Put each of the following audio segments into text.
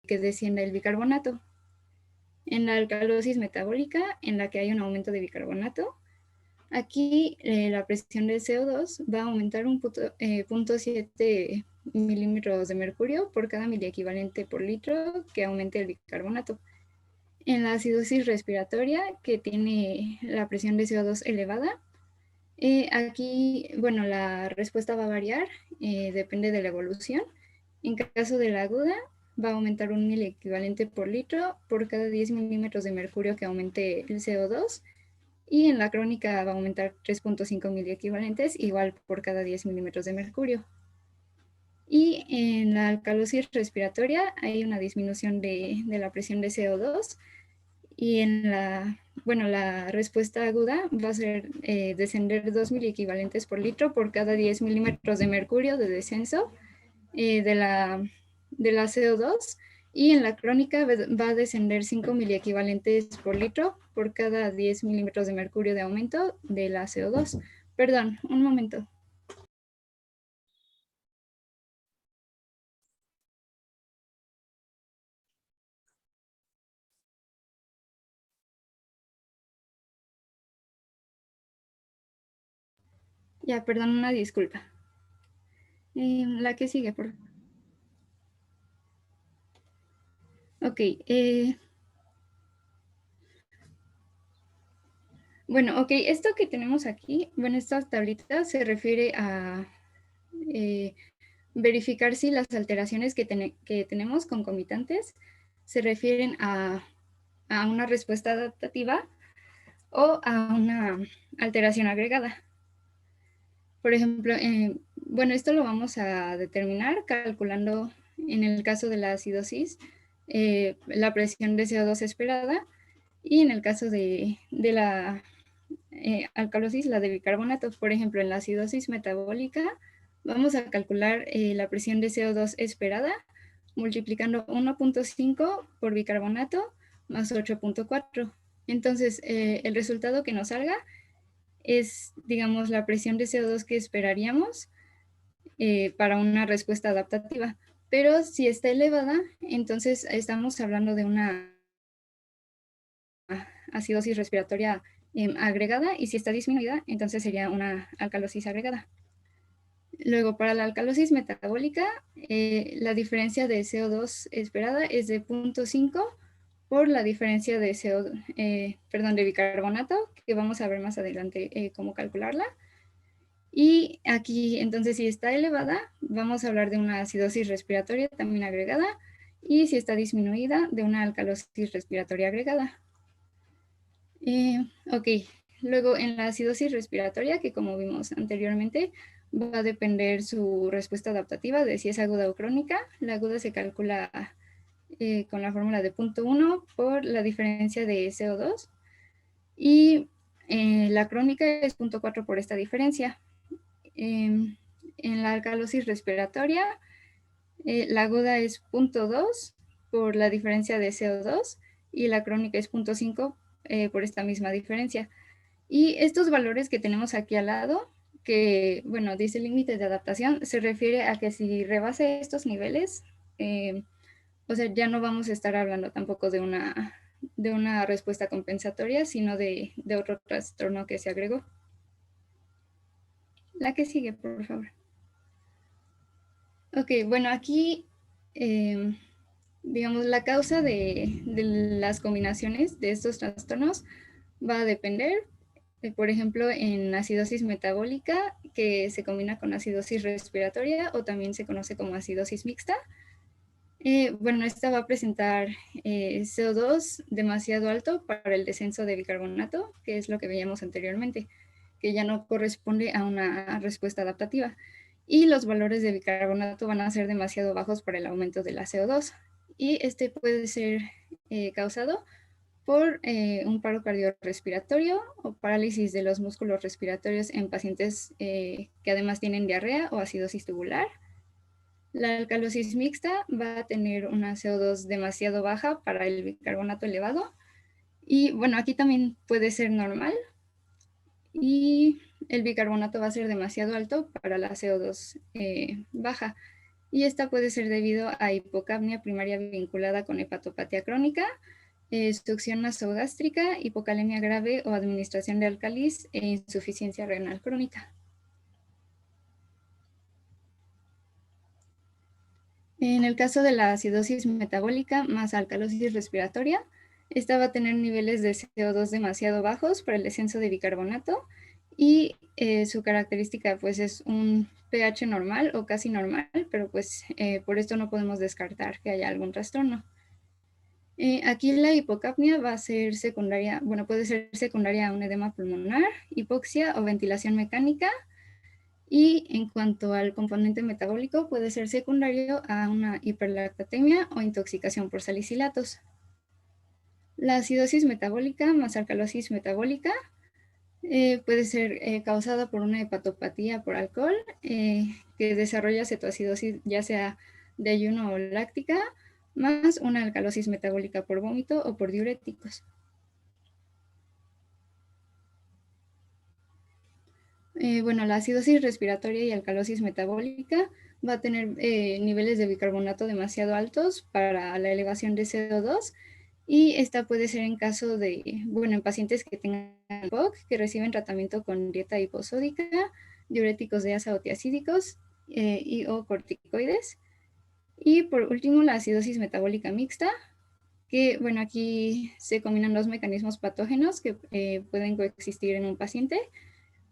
que descienda el bicarbonato. En la alcalosis metabólica, en la que hay un aumento de bicarbonato, aquí la presión del CO2 va a aumentar un 0.7 milímetros de mercurio por cada miliequivalente por litro que aumente el bicarbonato. En la acidosis respiratoria, que tiene la presión de CO2 elevada, aquí, bueno, la respuesta va a variar, depende de la evolución. En caso de la aguda, va a aumentar 1 miliequivalente por litro por cada 10 milímetros de mercurio que aumente el CO2. Y en la crónica va a aumentar 3.5 miliequivalentes, igual por cada 10 milímetros de mercurio. Y en la alcalosis respiratoria hay una disminución de la presión de CO2. Y en la respuesta aguda va a ser descender 2 miliequivalentes por litro por cada 10 milímetros de mercurio de descenso de la CO2. Y en la crónica va a descender 5 miliequivalentes por litro por cada 10 milímetros de mercurio de aumento de la CO2. Perdón, un momento. Ya, perdón, una disculpa. La que sigue, por favor. Ok. Bueno, ok, esto que tenemos aquí, bueno, esta tablita se refiere a verificar si las alteraciones que tenemos concomitantes se refieren a una respuesta adaptativa o a una alteración agregada. Por ejemplo, bueno, esto lo vamos a determinar calculando, en el caso de la acidosis, la presión de CO2 esperada, y en el caso de la alcalosis, la de bicarbonato. Por ejemplo, en la acidosis metabólica, vamos a calcular la presión de CO2 esperada multiplicando 1.5 por bicarbonato más 8.4. Entonces, el resultado que nos salga es, digamos, la presión de CO2 que esperaríamos para una respuesta adaptativa. Pero si está elevada, entonces estamos hablando de una acidosis respiratoria agregada, y si está disminuida, entonces sería una alcalosis agregada. Luego, para la alcalosis metabólica, la diferencia de CO2 esperada es de 0.5 por la diferencia de de bicarbonato, que vamos a ver más adelante cómo calcularla. Y aquí, entonces, si está elevada, vamos a hablar de una acidosis respiratoria también agregada, y si está disminuida, de una alcalosis respiratoria agregada. Ok, luego en la acidosis respiratoria, que como vimos anteriormente, va a depender su respuesta adaptativa de si es aguda o crónica. La aguda se calcula con la fórmula de 0.1 por la diferencia de CO2, y la crónica es 0.4 por esta diferencia. En la alcalosis respiratoria, la aguda es 0.2 por la diferencia de CO2, y la crónica es 0.5 por esta misma diferencia. Y estos valores que tenemos aquí al lado, que, bueno, dice límite de adaptación, se refiere a que si rebase estos niveles, o sea, ya no vamos a estar hablando tampoco de una respuesta compensatoria, sino de otro trastorno que se agregó. La que sigue, por favor. Ok, bueno, aquí, digamos, la causa de las combinaciones de estos trastornos va a depender. Por ejemplo, en acidosis metabólica, que se combina con acidosis respiratoria, o también se conoce como acidosis mixta. Bueno, esta va a presentar CO2 demasiado alto para el descenso de bicarbonato, que es lo que veíamos anteriormente, que ya no corresponde a una respuesta adaptativa. Y los valores de bicarbonato van a ser demasiado bajos para el aumento de la CO2. Y este puede ser causado por un paro cardiorrespiratorio o parálisis de los músculos respiratorios en pacientes que además tienen diarrea o acidosis tubular. La alcalosis mixta va a tener una CO2 demasiado baja para el bicarbonato elevado. Y bueno, aquí también puede ser normal. Y el bicarbonato va a ser demasiado alto para la CO2 baja. y esta puede ser debido a hipocapnia primaria vinculada con hepatopatía crónica, succión nasogástrica, hipocalemia grave o administración de álcalis e insuficiencia renal crónica. En el caso de la acidosis metabólica más alcalosis respiratoria, esta va a tener niveles de CO2 demasiado bajos por el descenso de bicarbonato y su característica pues es un pH normal o casi normal, pero pues por esto no podemos descartar que haya algún trastorno. Aquí la hipocapnia va a ser secundaria, bueno, puede ser secundaria a un edema pulmonar, hipoxia o ventilación mecánica. Y en cuanto al componente metabólico, puede ser secundario a una hiperlactatemia o intoxicación por salicilatos. La acidosis metabólica más alcalosis metabólica puede ser causada por una hepatopatía por alcohol que desarrolla cetoacidosis ya sea de ayuno o láctica, más una alcalosis metabólica por vómito o por diuréticos. Bueno, la acidosis respiratoria y alcalosis metabólica va a tener niveles de bicarbonato demasiado altos para la elevación de CO2 y esta puede ser en caso de, bueno, en pacientes que tengan POC, que reciben tratamiento con dieta hiposódica, diuréticos de asa o tiacídicos y o corticoides. Y por último, la acidosis metabólica mixta, que, bueno, aquí se combinan dos mecanismos patógenos que pueden coexistir en un paciente,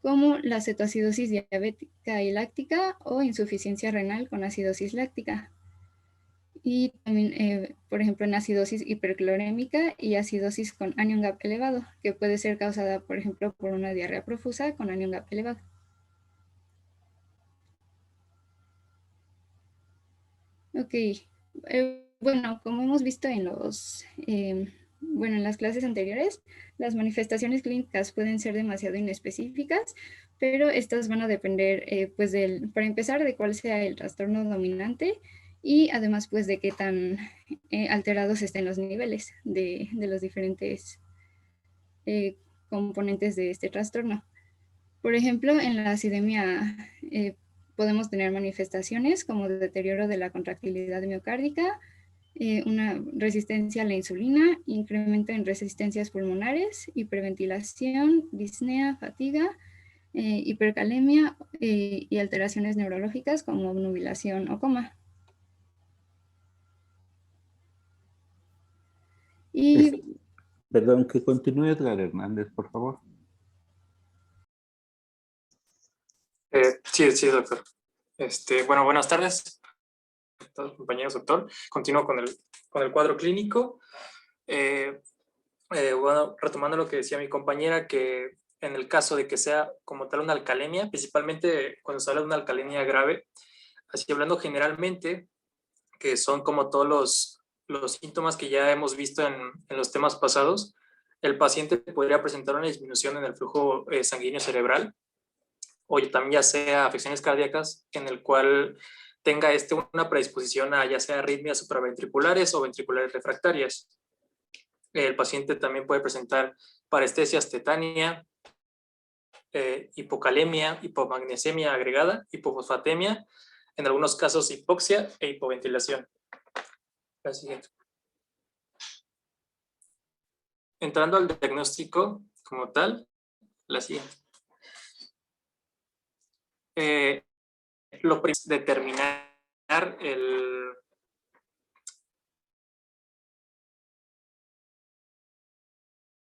como la cetoacidosis diabética y láctica o insuficiencia renal con acidosis láctica. Y también, por ejemplo, en acidosis hiperclorémica y acidosis con anion gap elevado, que puede ser causada, por ejemplo, por una diarrea profusa con anion gap elevado. Ok, bueno, como hemos visto en bueno, en las clases anteriores, las manifestaciones clínicas pueden ser demasiado inespecíficas, pero estas van a depender, pues, para empezar, de cuál sea el trastorno dominante y además, pues, de qué tan alterados estén los niveles de los diferentes componentes de este trastorno. Por ejemplo, en la acidemia podemos tener manifestaciones como deterioro de la contractilidad miocárdica, una resistencia a la insulina, incremento en resistencias pulmonares, hiperventilación, disnea, fatiga, hipercalemia y alteraciones neurológicas como obnubilación o coma. Y Perdón, que continúe Edgar Hernández, por favor. Sí, doctor. Bueno, buenas tardes a todos, compañeros, doctor. Continúo con el cuadro clínico. Bueno, retomando lo que decía mi compañera, que en el caso de que sea como tal una alcalemia, principalmente cuando se habla de una alcalemia grave, así hablando generalmente, que son como todos los síntomas que ya hemos visto en los temas pasados, el paciente podría presentar una disminución en el flujo sanguíneo cerebral, o también ya sea afecciones cardíacas, en el cual tenga una predisposición a ya sea arritmias supraventriculares o ventriculares refractarias. El paciente también puede presentar parestesias tetánea, hipocalemia, hipomagnesemia agregada, hipofosfatemia, en algunos casos hipoxia e hipoventilación. La siguiente. Entrando al diagnóstico como tal, la siguiente. Lo primero es determinar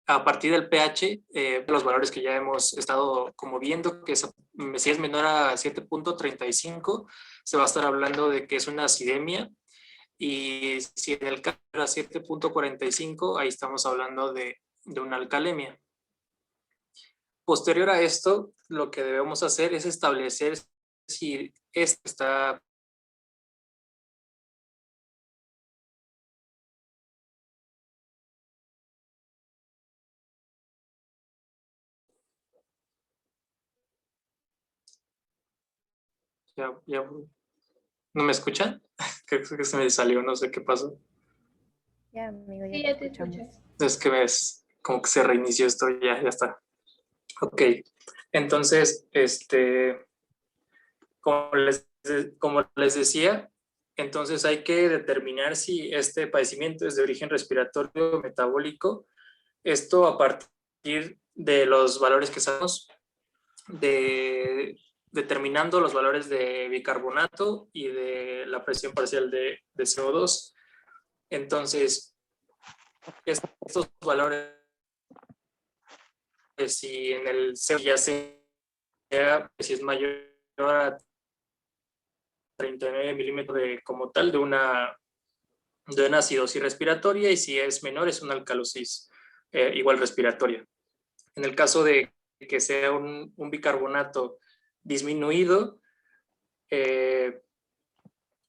a partir del pH, los valores que ya hemos estado como viendo, que si es menor a 7.35, se va a estar hablando de que es una acidemia, y si en el caso era 7.45, ahí estamos hablando de una alcalemia. Posterior a esto, lo que debemos hacer es establecer si esto está ya, ¿no me escuchan? Creo que se me salió, no sé qué pasó. Ya, amigo, ya sí, te ya te escuchamos. escuchas. Es que como que se reinició esto, ya está. Ok, entonces, como les decía, Entonces hay que determinar si este padecimiento es de origen respiratorio o metabólico. Esto a partir de los valores que sabemos, determinando los valores de bicarbonato y de la presión parcial de CO2. Entonces, estos valores, si en el CO ya sea, si es mayor a 39 milímetros como tal de una acidosis respiratoria, y si es menor es una alcalosis igual respiratoria. En el caso de que sea un bicarbonato disminuido,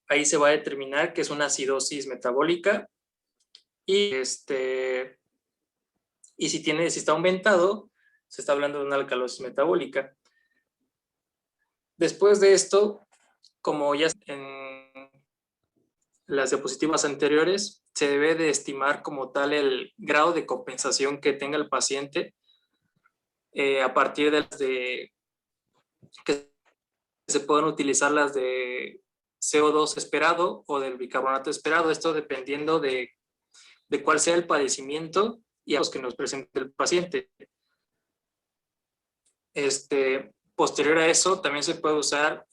ahí se va a determinar que es una acidosis metabólica, y si está aumentado, se está hablando de una alcalosis metabólica. Después de esto, como ya en las diapositivas anteriores, se debe de estimar como tal el grado de compensación que tenga el paciente a partir de que se pueden utilizar las de CO2 esperado o del bicarbonato esperado, esto dependiendo de cuál sea el padecimiento y a los que nos presente el paciente. Posterior a eso, también se puede usar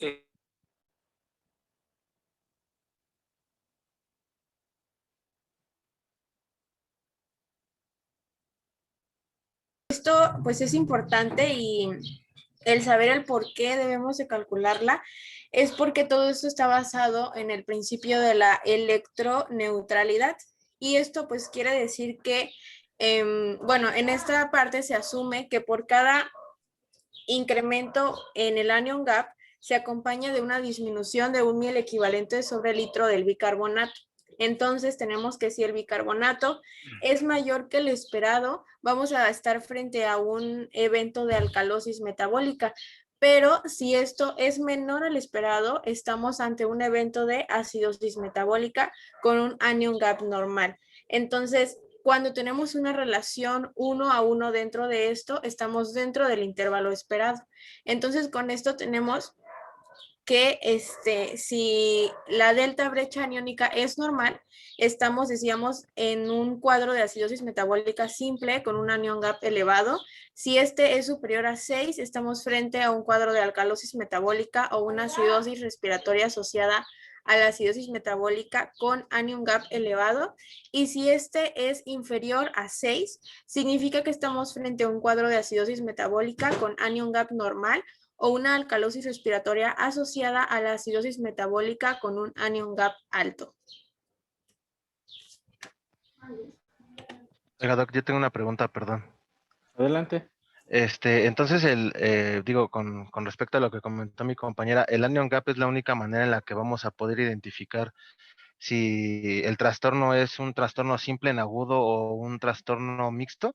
Esto pues es importante, y el saber el por qué debemos de calcularla es porque todo esto está basado en el principio de la electroneutralidad, y esto pues quiere decir que, bueno, en esta parte se asume que por cada incremento en el anion gap se acompaña de una disminución de 1 mil equivalente sobre litro del bicarbonato. Entonces tenemos que si el bicarbonato es mayor que el esperado, vamos a estar frente a un evento de alcalosis metabólica. Pero si esto es menor al esperado, estamos ante un evento de acidosis metabólica con un anion gap normal. Entonces, cuando tenemos una relación 1 a 1 dentro de esto, estamos dentro del intervalo esperado. Entonces, con esto tenemos que si la delta brecha aniónica es normal, estamos, decíamos, en un cuadro de acidosis metabólica simple con un anion gap elevado. Si este es superior a 6, estamos frente a un cuadro de alcalosis metabólica o una acidosis respiratoria asociada a la acidosis metabólica con anion gap elevado. Y si este es inferior a 6, significa que estamos frente a un cuadro de acidosis metabólica con anion gap normal o una alcalosis respiratoria asociada a la acidosis metabólica con un anion gap alto. Oiga, Doc, yo tengo una pregunta, perdón. Adelante. Entonces, con respecto a lo que comentó mi compañera, ¿el anion gap es la única manera en la que vamos a poder identificar si el trastorno es un trastorno simple en agudo o un trastorno mixto?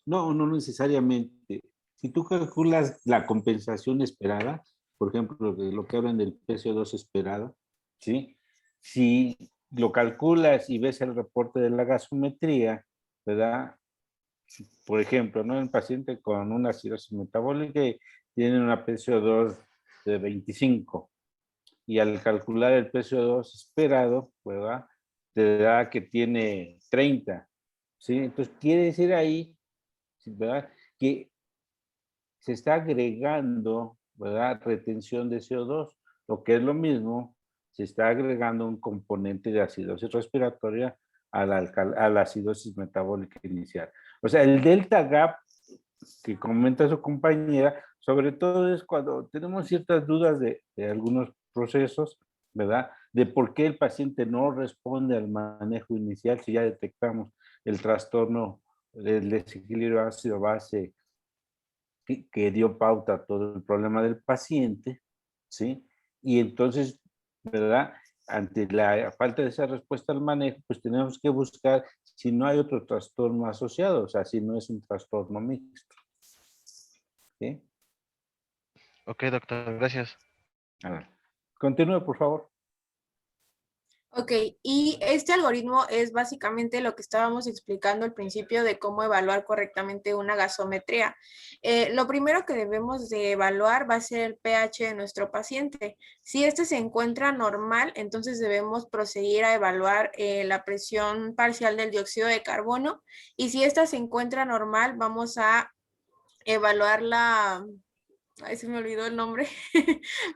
No, no necesariamente. Si tú calculas la compensación esperada, por ejemplo, lo que hablan del PCO2 esperado, ¿sí? Si lo calculas y ves el reporte de la gasometría, ¿verdad? Por ejemplo, ¿no? El paciente con una cirrosis metabólica y tiene una PCO2 de 25, y al calcular el PCO2 esperado, ¿verdad? Te da que tiene 30, ¿sí? Entonces quiere decir ahí, ¿verdad?, que se está agregando, ¿verdad?, retención de CO2, lo que es lo mismo, se está agregando un componente de acidosis respiratoria a la acidosis metabólica inicial. O sea, el delta gap que comenta su compañera, sobre todo es cuando tenemos ciertas dudas de algunos procesos, ¿verdad?, de por qué el paciente no responde al manejo inicial si ya detectamos el trastorno del desequilibrio ácido-base que dio pauta a todo el problema del paciente, ¿sí? Y entonces, ¿verdad?, ante la falta de esa respuesta al manejo, pues tenemos que buscar si no hay otro trastorno asociado, o sea, si no es un trastorno mixto. ¿Sí? Ok, doctor, gracias. A ver, continúe, por favor. Ok, y este algoritmo es básicamente lo que estábamos explicando al principio de cómo evaluar correctamente una gasometría. Lo primero que debemos de evaluar va a ser el pH de nuestro paciente. Si este se encuentra normal, entonces debemos proseguir a evaluar la presión parcial del dióxido de carbono, y si esta se encuentra normal, vamos a evaluar la... Ay, se me olvidó el nombre,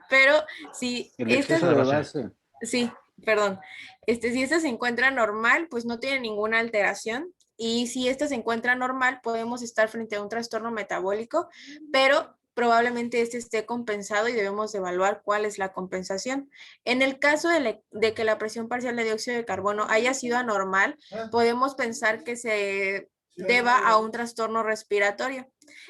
pero si El esta... exceso de base. Sí, perdón. Si esta se encuentra normal, pues no tiene ninguna alteración. Y si esta se encuentra normal, podemos estar frente a un trastorno metabólico, pero probablemente este esté compensado y debemos evaluar cuál es la compensación. En el caso de que la presión parcial de dióxido de carbono haya sido anormal, podemos pensar que se deba a un trastorno respiratorio.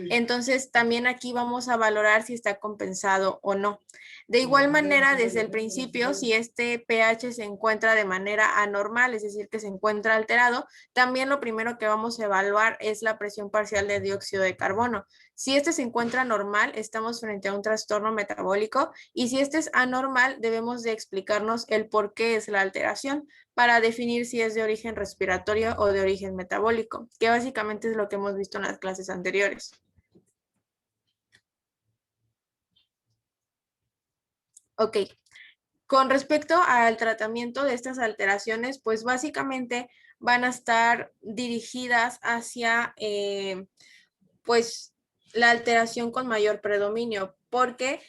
Entonces, también aquí vamos a valorar si está compensado o no. De igual manera, desde el principio, si este pH se encuentra de manera anormal, es decir, que se encuentra alterado, también lo primero que vamos a evaluar es la presión parcial de dióxido de carbono. Si este se encuentra normal, estamos frente a un trastorno metabólico, y si este es anormal, debemos de explicarnos el por qué es la alteración para definir si es de origen respiratorio o de origen metabólico, que básicamente es lo que hemos visto en las clases anteriores. Ok, con respecto al tratamiento de estas alteraciones, pues básicamente van a estar dirigidas hacia, pues, la alteración con mayor predominio, porque,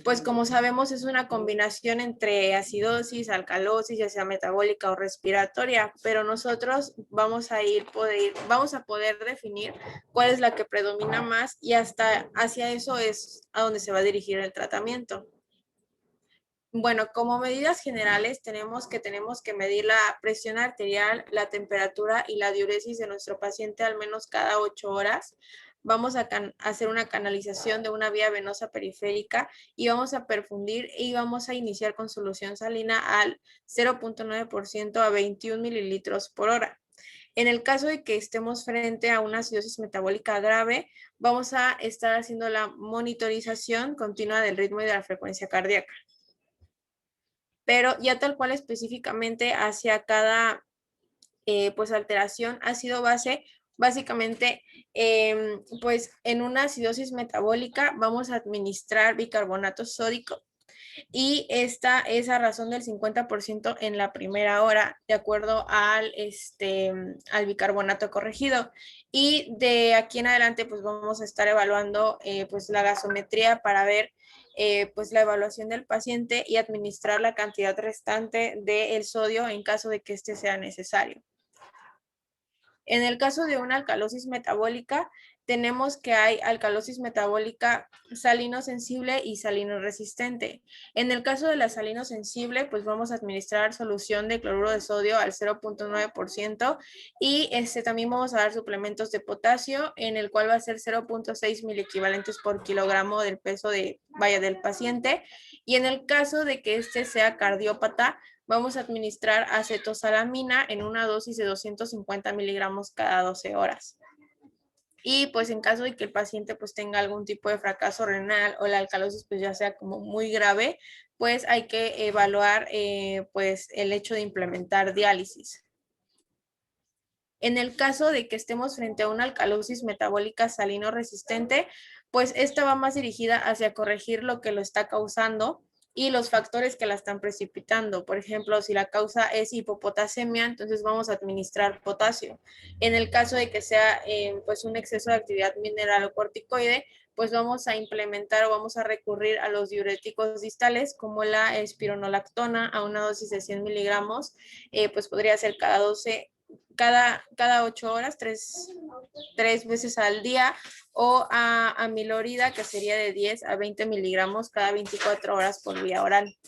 pues, como sabemos, es una combinación entre acidosis, alcalosis, ya sea metabólica o respiratoria, pero nosotros vamos a poder definir cuál es la que predomina más, y hasta hacia eso es a donde se va a dirigir el tratamiento. Bueno, como medidas generales tenemos que medir la presión arterial, la temperatura y la diuresis de nuestro paciente al menos cada 8 horas. Vamos a hacer una canalización de una vía venosa periférica y vamos a perfundir y vamos a iniciar con solución salina al 0.9% a 21 mililitros por hora. En el caso de que estemos frente a una acidosis metabólica grave, vamos a estar haciendo la monitorización continua del ritmo y de la frecuencia cardíaca. Pero ya tal cual específicamente hacia cada pues alteración ácido-base, básicamente pues en una acidosis metabólica vamos a administrar bicarbonato sódico, y esta es a razón del 50% en la primera hora, de acuerdo al bicarbonato corregido. Y de aquí en adelante, pues vamos a estar evaluando pues la gasometría para ver pues la evaluación del paciente y administrar la cantidad restante del sodio en caso de que este sea necesario. En el caso de una alcalosis metabólica, tenemos que hay alcalosis metabólica salino sensible y salino resistente. En el caso de la salino sensible, pues vamos a administrar solución de cloruro de sodio al 0.9%, y también vamos a dar suplementos de potasio, en el cual va a ser 0.6 miliequivalentes por kilogramo del peso del paciente. Y en el caso de que este sea cardiópata, vamos a administrar acetosalamina en una dosis de 250 miligramos cada 12 horas. Y pues en caso de que el paciente pues tenga algún tipo de fracaso renal o la alcalosis pues ya sea como muy grave, pues hay que evaluar pues el hecho de implementar diálisis. En el caso de que estemos frente a una alcalosis metabólica salino resistente, pues esta va más dirigida hacia corregir lo que lo está causando y los factores que la están precipitando. Por ejemplo, si la causa es hipopotasemia, entonces vamos a administrar potasio. En el caso de que sea pues un exceso de actividad mineralocorticoide, pues vamos a implementar o vamos a recurrir a los diuréticos distales como la espironolactona a una dosis de 100 miligramos, pues podría ser cada 8 horas, tres veces al día, o a amilorida, que sería de 10 a 20 miligramos cada 24 horas por vía oral.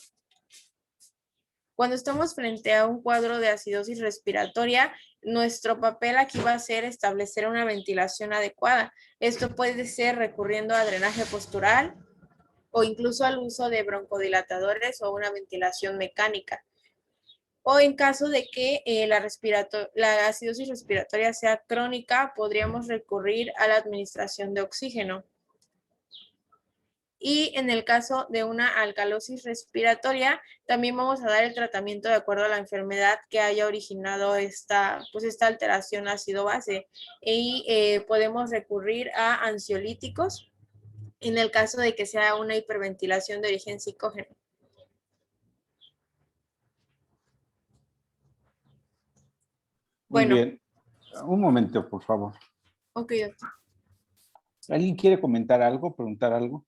Cuando estamos frente a un cuadro de acidosis respiratoria, nuestro papel aquí va a ser establecer una ventilación adecuada. Esto puede ser recurriendo a drenaje postural o incluso al uso de broncodilatadores o una ventilación mecánica. O en caso de que la acidosis respiratoria sea crónica, podríamos recurrir a la administración de oxígeno. Y en el caso de una alcalosis respiratoria, también vamos a dar el tratamiento de acuerdo a la enfermedad que haya originado esta alteración ácido-base. Y podemos recurrir a ansiolíticos en el caso de que sea una hiperventilación de origen psicógeno. Muy Bueno, bien. Un momento, por favor. ok, doctor. ¿Alguien quiere comentar algo, preguntar algo?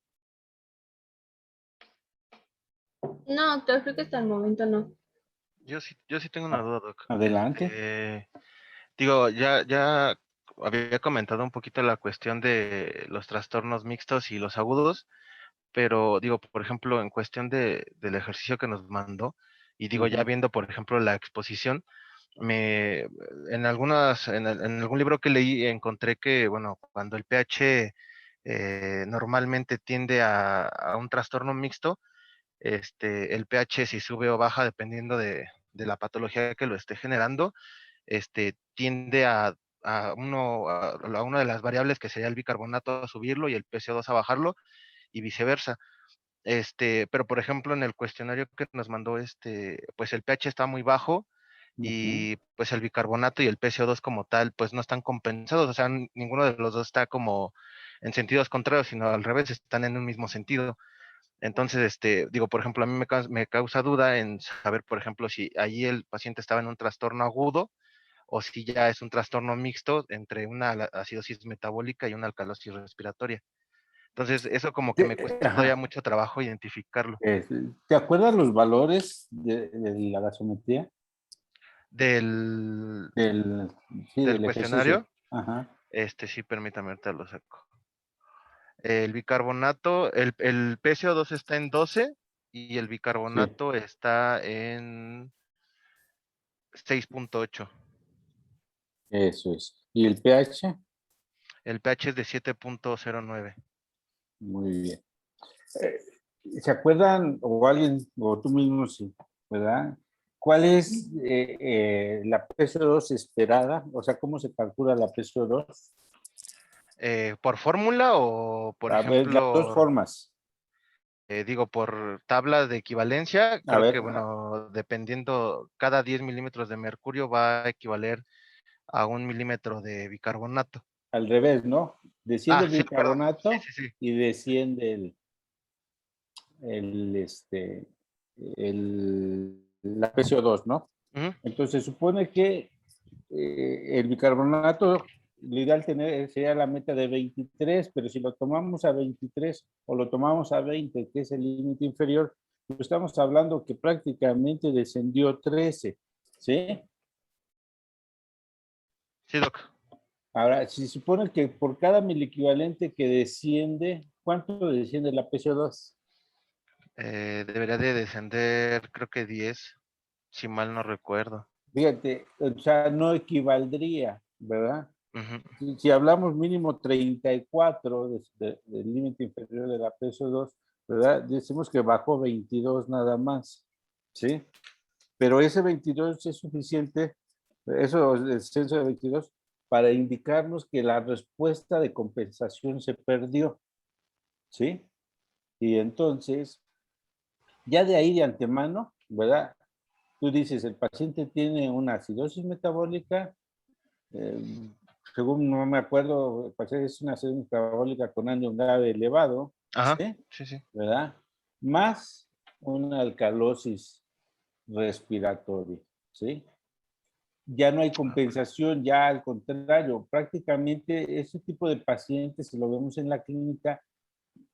No, doctor, creo que hasta el momento no. Yo sí tengo una duda, Doc. Adelante. Digo, ya había comentado un poquito la cuestión de los trastornos mixtos y los agudos, pero digo, por ejemplo, en cuestión del ejercicio que nos mandó, y digo, ya viendo, por ejemplo, la exposición, en algún libro que leí encontré que, bueno, cuando el pH normalmente tiende a un trastorno mixto, el pH si sube o baja dependiendo de la patología que lo esté generando, tiende a una de las variables que sería el bicarbonato a subirlo y el PCO2 a bajarlo y viceversa. Pero por ejemplo, en el cuestionario que nos mandó, pues el pH está muy bajo y pues el bicarbonato y el PCO2 como tal, pues no están compensados, o sea, ninguno de los dos está como en sentidos contrarios, sino al revés, están en un mismo sentido. Entonces, digo, por ejemplo, a mí me causa duda en saber, por ejemplo, si allí el paciente estaba en un trastorno agudo o si ya es un trastorno mixto entre una acidosis metabólica y una alcalosis respiratoria. Entonces, eso como que me cuesta todavía mucho trabajo identificarlo. ¿Te acuerdas los valores de la gasometría? Del Del ejercicio. cuestionario, Ajá. sí, permítame, ahorita lo saco. El bicarbonato, el PCO2 está en 12 y el bicarbonato está en 6.8. Eso es. ¿Y el pH? El pH es de 7.09. Muy bien. ¿Se acuerdan, o alguien, o tú mismo, sí, ¿verdad? ¿Cuál es la PCO2 esperada? O sea, ¿cómo se calcula la PCO2? ¿Por fórmula o, por A ver, las dos ejemplo, formas. digo, por tabla de equivalencia? A Creo que, ver, bueno, dependiendo, cada 10 milímetros de mercurio va a equivaler a 1 milímetro de bicarbonato. al revés, ¿no? Desciende el Sí, perdón. bicarbonato Sí. y desciende el, la PCO2, ¿no? Ujú. Entonces, se supone que el bicarbonato, lo ideal sería la meta de 23, pero si lo tomamos a 23 o lo tomamos a 20, que es el límite inferior, pues estamos hablando que prácticamente descendió 13, ¿sí? Sí, Doc. Ahora, si se supone que por cada miliequivalente que desciende, ¿cuánto desciende la PCO2? Debería de descender, creo que 10, si mal no recuerdo. Fíjate, o sea, no equivaldría, ¿verdad? Ujú. Si hablamos mínimo 34 del límite inferior de la PSO2, ¿verdad? Decimos que bajó 22 nada más, ¿sí? Pero ese 22 es suficiente, eso, el descenso de 22, para indicarnos que la respuesta de compensación se perdió, ¿sí? Y entonces, ya de ahí de antemano, ¿verdad? Tú dices, el paciente tiene una acidosis metabólica, según no me acuerdo, es una acidosis metabólica con ánimo grave elevado, Ajá, ¿sí? sí. ¿Verdad? Más una alcalosis respiratoria, ¿sí? Ya no hay compensación, ya al contrario, prácticamente ese tipo de pacientes, si lo vemos en la clínica,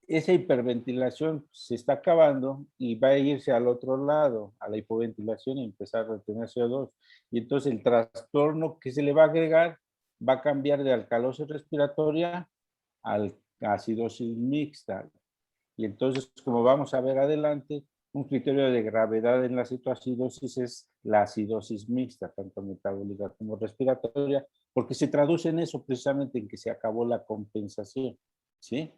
esa hiperventilación se está acabando y va a irse al otro lado, a la hipoventilación y empezar a retener CO2. Y entonces el trastorno que se le va a agregar va a cambiar de alcalosis respiratoria a acidosis mixta. Y entonces, como vamos a ver adelante, un criterio de gravedad en la citoacidosis es la acidosis mixta, tanto metabólica como respiratoria, porque se traduce en eso precisamente, en que se acabó la compensación, ¿sí?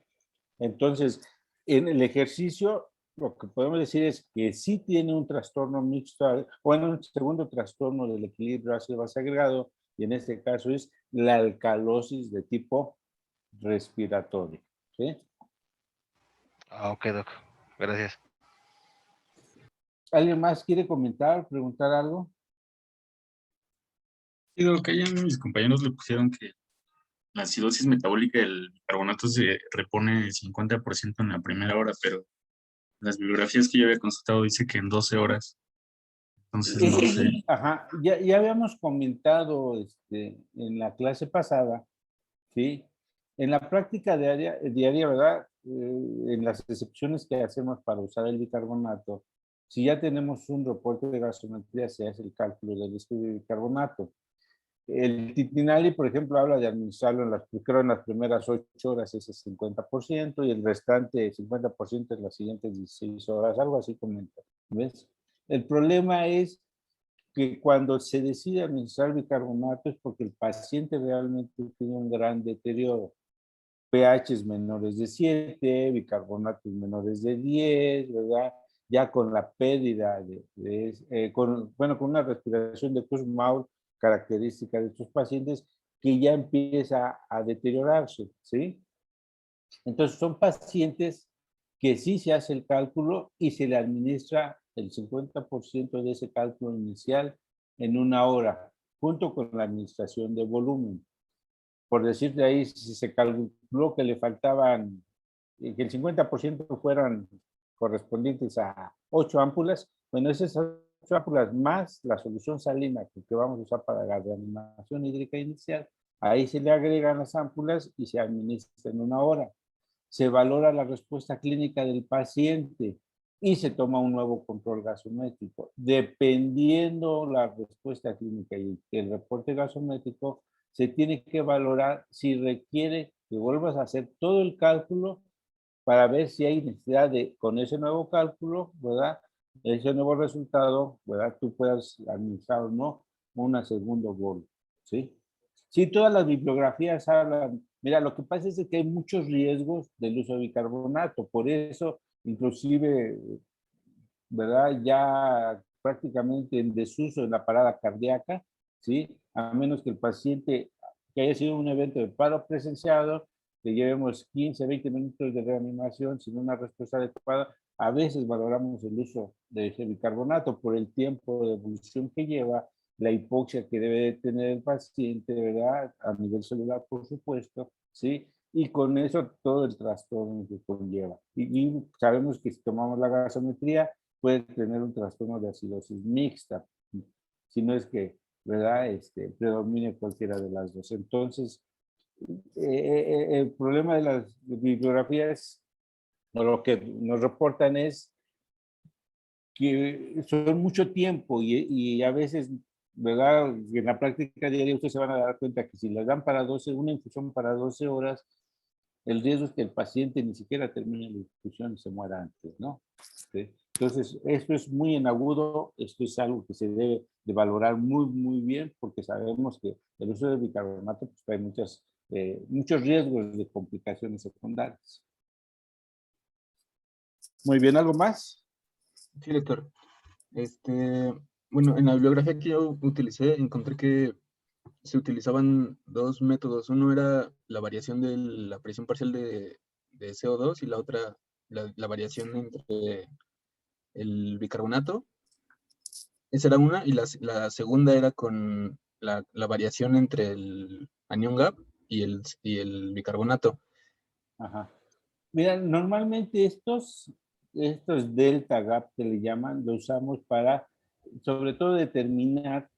Entonces, en el ejercicio, lo que podemos decir es que sí tiene un trastorno mixto, bueno, un segundo trastorno del equilibrio ácido-base agregado, y en este caso es la alcalosis de tipo respiratorio, ¿sí? Ok, Doc. Gracias. ¿Alguien más quiere comentar, preguntar algo? Sí, lo que ya mis compañeros le pusieron que la acidosis metabólica del bicarbonato se repone 50% en la primera hora, pero las bibliografías que yo había consultado dice que en 12 horas. Entonces, no sé. Ajá, ya habíamos comentado en la clase pasada, ¿sí? En la práctica diaria, ¿verdad? En las excepciones que hacemos para usar el bicarbonato, si ya tenemos un reporte de gasometría, se hace el cálculo del estudio de bicarbonato. El Titinali, por ejemplo, habla de administrarlo creo en las primeras 8 horas ese 50% y el restante 50% en las siguientes 16 horas, algo así comenta. ¿Ves? El problema es que cuando se decide administrar bicarbonato es porque el paciente realmente tiene un gran deterioro. pHs menores de 7, bicarbonatos menores de 10, ¿verdad? Ya con la pérdida con una respiración de Kussmaul característica de estos pacientes que ya empieza a deteriorarse, ¿sí? Entonces son pacientes que sí se hace el cálculo y se le administra el 50% de ese cálculo inicial en 1 hora, junto con la administración de volumen. Por decirte ahí, si se calculó que le faltaban, que el 50% fueran correspondientes a 8 ámpulas, bueno, esas 8 ámpulas más la solución salina que vamos a usar para la reanimación hídrica inicial, ahí se le agregan las ámpulas y se administra en 1 hora. Se valora la respuesta clínica del paciente y se toma un nuevo control gasométrico. Dependiendo la respuesta clínica y el reporte gasométrico, se tiene que valorar si requiere que vuelvas a hacer todo el cálculo para ver si hay necesidad de, con ese nuevo cálculo, ¿verdad? Ese nuevo resultado, ¿verdad? Tú puedas administrar o no una segundo gol, ¿sí? Sí, todas las bibliografías hablan. Mira, lo que pasa es que hay muchos riesgos del uso de bicarbonato, por eso, inclusive, ¿verdad? Ya prácticamente en desuso en la parada cardíaca, ¿sí? A menos que el paciente, que haya sido un evento de paro presenciado, que llevemos 15, 20 minutos de reanimación sin una respuesta adecuada, a veces valoramos el uso de ese bicarbonato por el tiempo de evolución que lleva, la hipoxia que debe de tener el paciente, ¿verdad? A nivel celular, por supuesto, ¿sí? Y con eso todo el trastorno que conlleva. Y sabemos que si tomamos la gasometría, puede tener un trastorno de acidosis mixta, si no es que, ¿verdad? Predomine cualquiera de las dos. Entonces, el problema de las bibliografías, o lo que nos reportan es que son mucho tiempo y a veces, ¿verdad? En la práctica diaria ustedes se van a dar cuenta que si les dan una infusión para 12 horas, el riesgo es que el paciente ni siquiera termine la infusión y se muera antes, ¿no? ¿Sí? Entonces, esto es muy en agudo, esto es algo que se debe de valorar muy, muy bien, porque sabemos que el uso de bicarbonato pues, trae muchos riesgos de complicaciones secundarias. Muy bien, ¿algo más? Sí, doctor. Bueno, en la bibliografía que yo utilicé, encontré que se utilizaban dos métodos. Uno era la variación de la presión parcial de CO2 y la otra, la variación entre el bicarbonato. Esa era una, y la segunda era con la variación entre el anión gap y el bicarbonato. Ajá. Mira, normalmente estos delta gap que le llaman, lo usamos para, sobre todo, determinar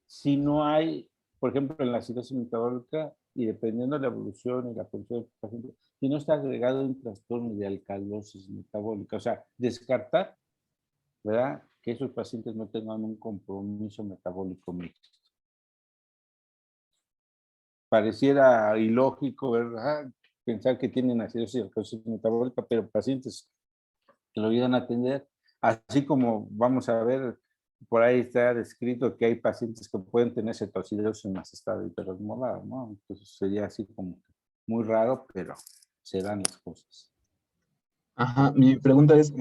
si no hay, por ejemplo, en la acidosis metabólica, y dependiendo de la evolución y la función del paciente, si no está agregado un trastorno de alcalosis metabólica, o sea, descartar, ¿verdad? Que esos pacientes no tengan un compromiso metabólico mixto. Pareciera ilógico, ¿verdad? Pensar que tienen acidosis y alcalosis metabólica, pero pacientes que lo ayudan a atender, así como vamos a ver, por ahí está descrito que hay pacientes que pueden tener cetoacidosis en más estado hiperosmolar, ¿no? Entonces sería así como muy raro, pero se dan las cosas. Ajá, mi pregunta es,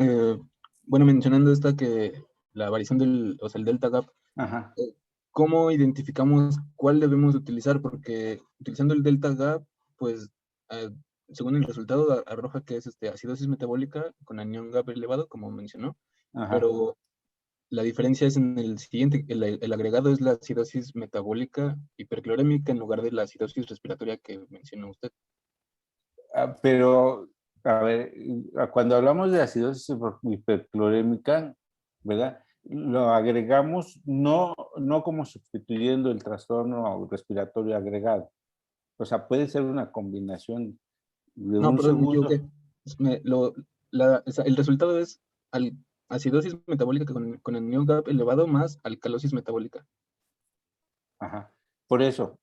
bueno, mencionando esta que la variación el delta gap, Ajá. ¿cómo identificamos cuál debemos utilizar? Porque utilizando el delta gap, pues según el resultado, arroja que es acidosis metabólica con anión GAP elevado, como mencionó, Ajá. pero la diferencia es en el siguiente, el agregado es la acidosis metabólica hiperclorémica en lugar de la acidosis respiratoria que mencionó usted. Pero, a ver, cuando hablamos de acidosis hiperclorémica, ¿verdad? Lo agregamos no como sustituyendo el trastorno respiratorio agregado. O sea, puede ser una combinación de No, un perdón, me segundo. equivoqué. El resultado es acidosis metabólica con anión GAP elevado más alcalosis metabólica. Ajá. Por eso,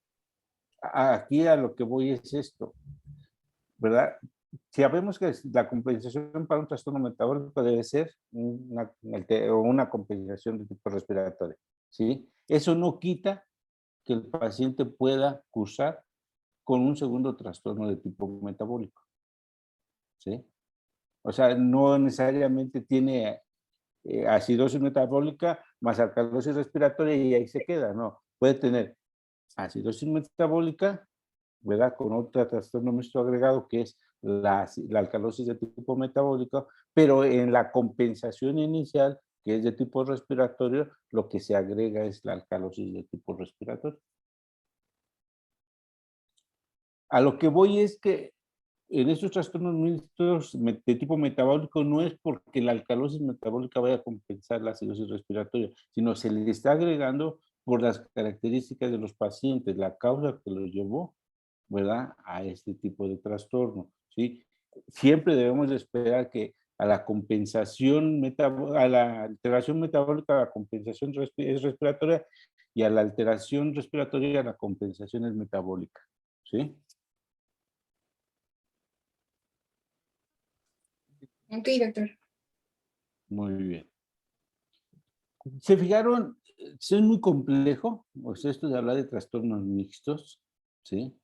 aquí a lo que voy es esto, ¿verdad? Si sabemos que la compensación para un trastorno metabólico debe ser una compensación de tipo respiratorio, ¿sí? Eso no quita que el paciente pueda cursar con un segundo trastorno de tipo metabólico, ¿sí? O sea, no necesariamente tiene acidosis metabólica más alcalosis respiratoria y ahí se queda, no. Puede tener acidosis metabólica, ¿verdad? Con otro trastorno mixto agregado que es la alcalosis de tipo metabólico, pero en la compensación inicial, que es de tipo respiratorio, lo que se agrega es la alcalosis de tipo respiratorio. A lo que voy es que en estos trastornos mixtos de tipo metabólico no es porque la alcalosis metabólica vaya a compensar la acidosis respiratoria, sino se le está agregando por las características de los pacientes, la causa que los llevó, ¿verdad?, a este tipo de trastorno, ¿sí? Siempre debemos de esperar que a la compensación a la alteración metabólica, la compensación es respiratoria y a la alteración respiratoria la compensación es metabólica, ¿sí? Ok, doctor. Muy bien. ¿Se fijaron? Es muy complejo, o sea, esto de hablar de trastornos mixtos, ¿sí?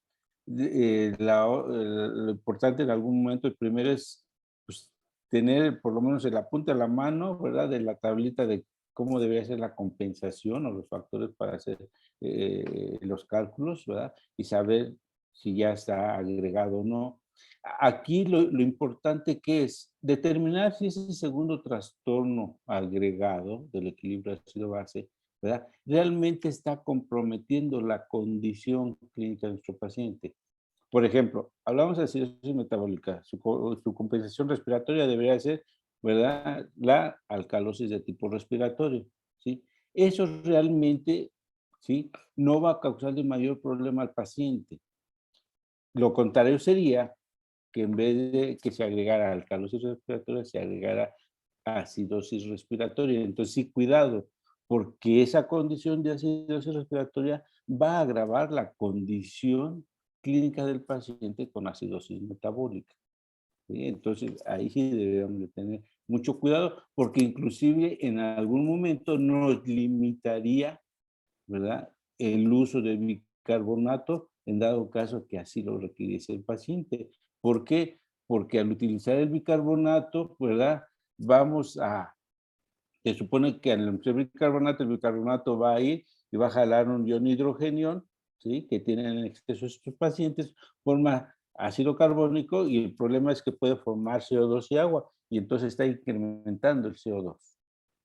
Lo importante en algún momento, el primero es pues, tener por lo menos el apunte a la mano, ¿verdad? De la tablita de cómo debería ser la compensación o los factores para hacer los cálculos, ¿verdad? Y saber si ya está agregado o no. Aquí lo importante que es determinar si ese segundo trastorno agregado del equilibrio ácido-base, ¿verdad?, realmente está comprometiendo la condición clínica de nuestro paciente. Por ejemplo, hablamos de acidosis metabólica, su compensación respiratoria debería ser, ¿verdad?, la alcalosis de tipo respiratorio, ¿sí? Eso realmente, ¿sí?, no va a causar de mayor problema al paciente. Lo contrario sería que en vez de que se agregara alcalosis respiratoria, se agregara acidosis respiratoria. Entonces, sí, cuidado, porque esa condición de acidosis respiratoria va a agravar la condición clínica del paciente con acidosis metabólica, ¿sí? Entonces, ahí sí debemos de tener mucho cuidado, porque inclusive en algún momento nos limitaría, ¿verdad?, el uso de bicarbonato en dado caso que así lo requiriese el paciente. ¿Por qué? Porque al utilizar el bicarbonato, ¿verdad?, se supone que al usar el bicarbonato va a ir y va a jalar un ion hidrogenión, ¿sí?, que tienen en exceso estos pacientes, forma ácido carbónico y el problema es que puede formar CO2 y agua y entonces está incrementando el CO2,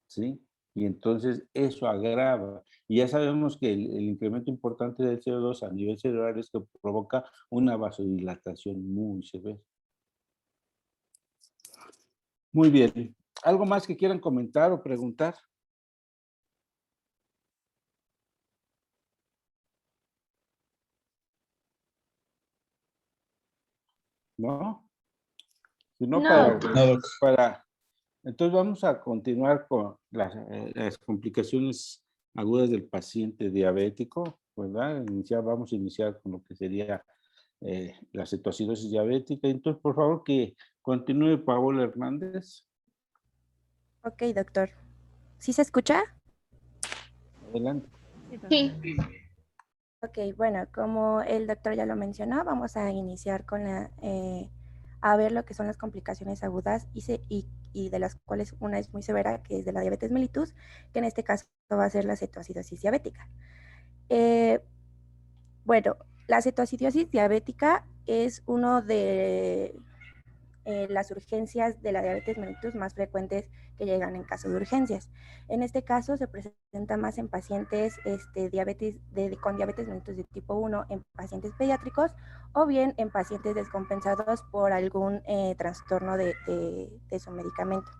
¿sí? Y entonces eso agrava. Y ya sabemos que el incremento importante del CO2 a nivel cerebral es que provoca una vasodilatación muy severa. Muy bien. ¿Algo más que quieran comentar o preguntar? ¿No? Si no, No. entonces vamos a continuar con las complicaciones agudas del paciente diabético, ¿verdad? Vamos a iniciar con lo que sería la cetoacidosis diabética. Entonces, por favor, que continúe Paola Hernández. Ok, doctor. ¿Sí se escucha? Adelante. Sí. Ok, bueno, como el doctor ya lo mencionó, vamos a iniciar con a ver lo que son las complicaciones agudas y de las cuales una es muy severa, que es de la diabetes mellitus, que en este caso va a ser la cetoacidosis diabética. Bueno, la cetoacidosis diabética es uno de las urgencias de la diabetes mellitus más frecuentes que llegan en caso de urgencias. En este caso se presenta más en pacientes con diabetes mellitus de tipo 1, en pacientes pediátricos o bien en pacientes descompensados por algún trastorno de su medicamento.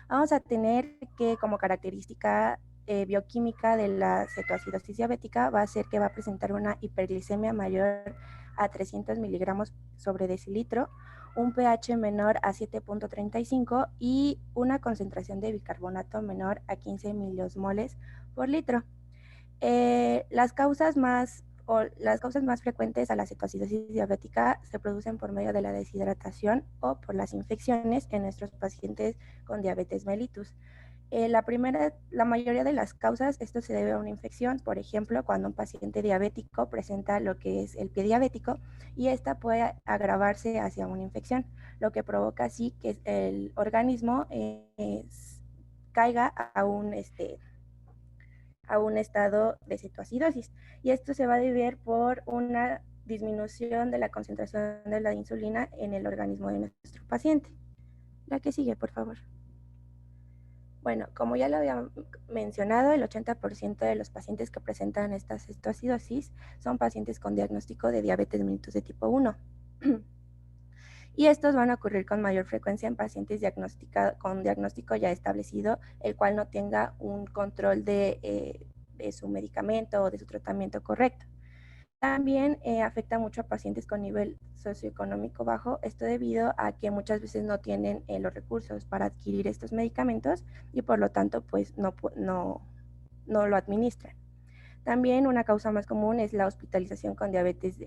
Vamos a tener que como característica bioquímica de la cetoacidosis diabética va a ser que va a presentar una hiperglicemia mayor a 300 miligramos sobre decilitro, un pH menor a 7.35 y una concentración de bicarbonato menor a 15 miliosmoles por litro. Las causas más frecuentes a la cetoacidosis diabética se producen por medio de la deshidratación o por las infecciones en nuestros pacientes con diabetes mellitus. La mayoría de las causas, esto se debe a una infección, por ejemplo, cuando un paciente diabético presenta lo que es el pie diabético y esta puede agravarse hacia una infección, lo que provoca así que el organismo caiga a un estado de cetoacidosis. Y esto se va a deber por una disminución de la concentración de la insulina en el organismo de nuestro paciente. La que sigue, por favor. Bueno, como ya lo había mencionado, el 80% de los pacientes que presentan esta cetoacidosis son pacientes con diagnóstico de diabetes mellitus de tipo 1. Y estos van a ocurrir con mayor frecuencia en pacientes con diagnóstico ya establecido, el cual no tenga un control de su medicamento o de su tratamiento correcto. También afecta mucho a pacientes con nivel socioeconómico bajo, esto debido a que muchas veces no tienen los recursos para adquirir estos medicamentos y por lo tanto pues no lo administran. También una causa más común es la hospitalización con diabetes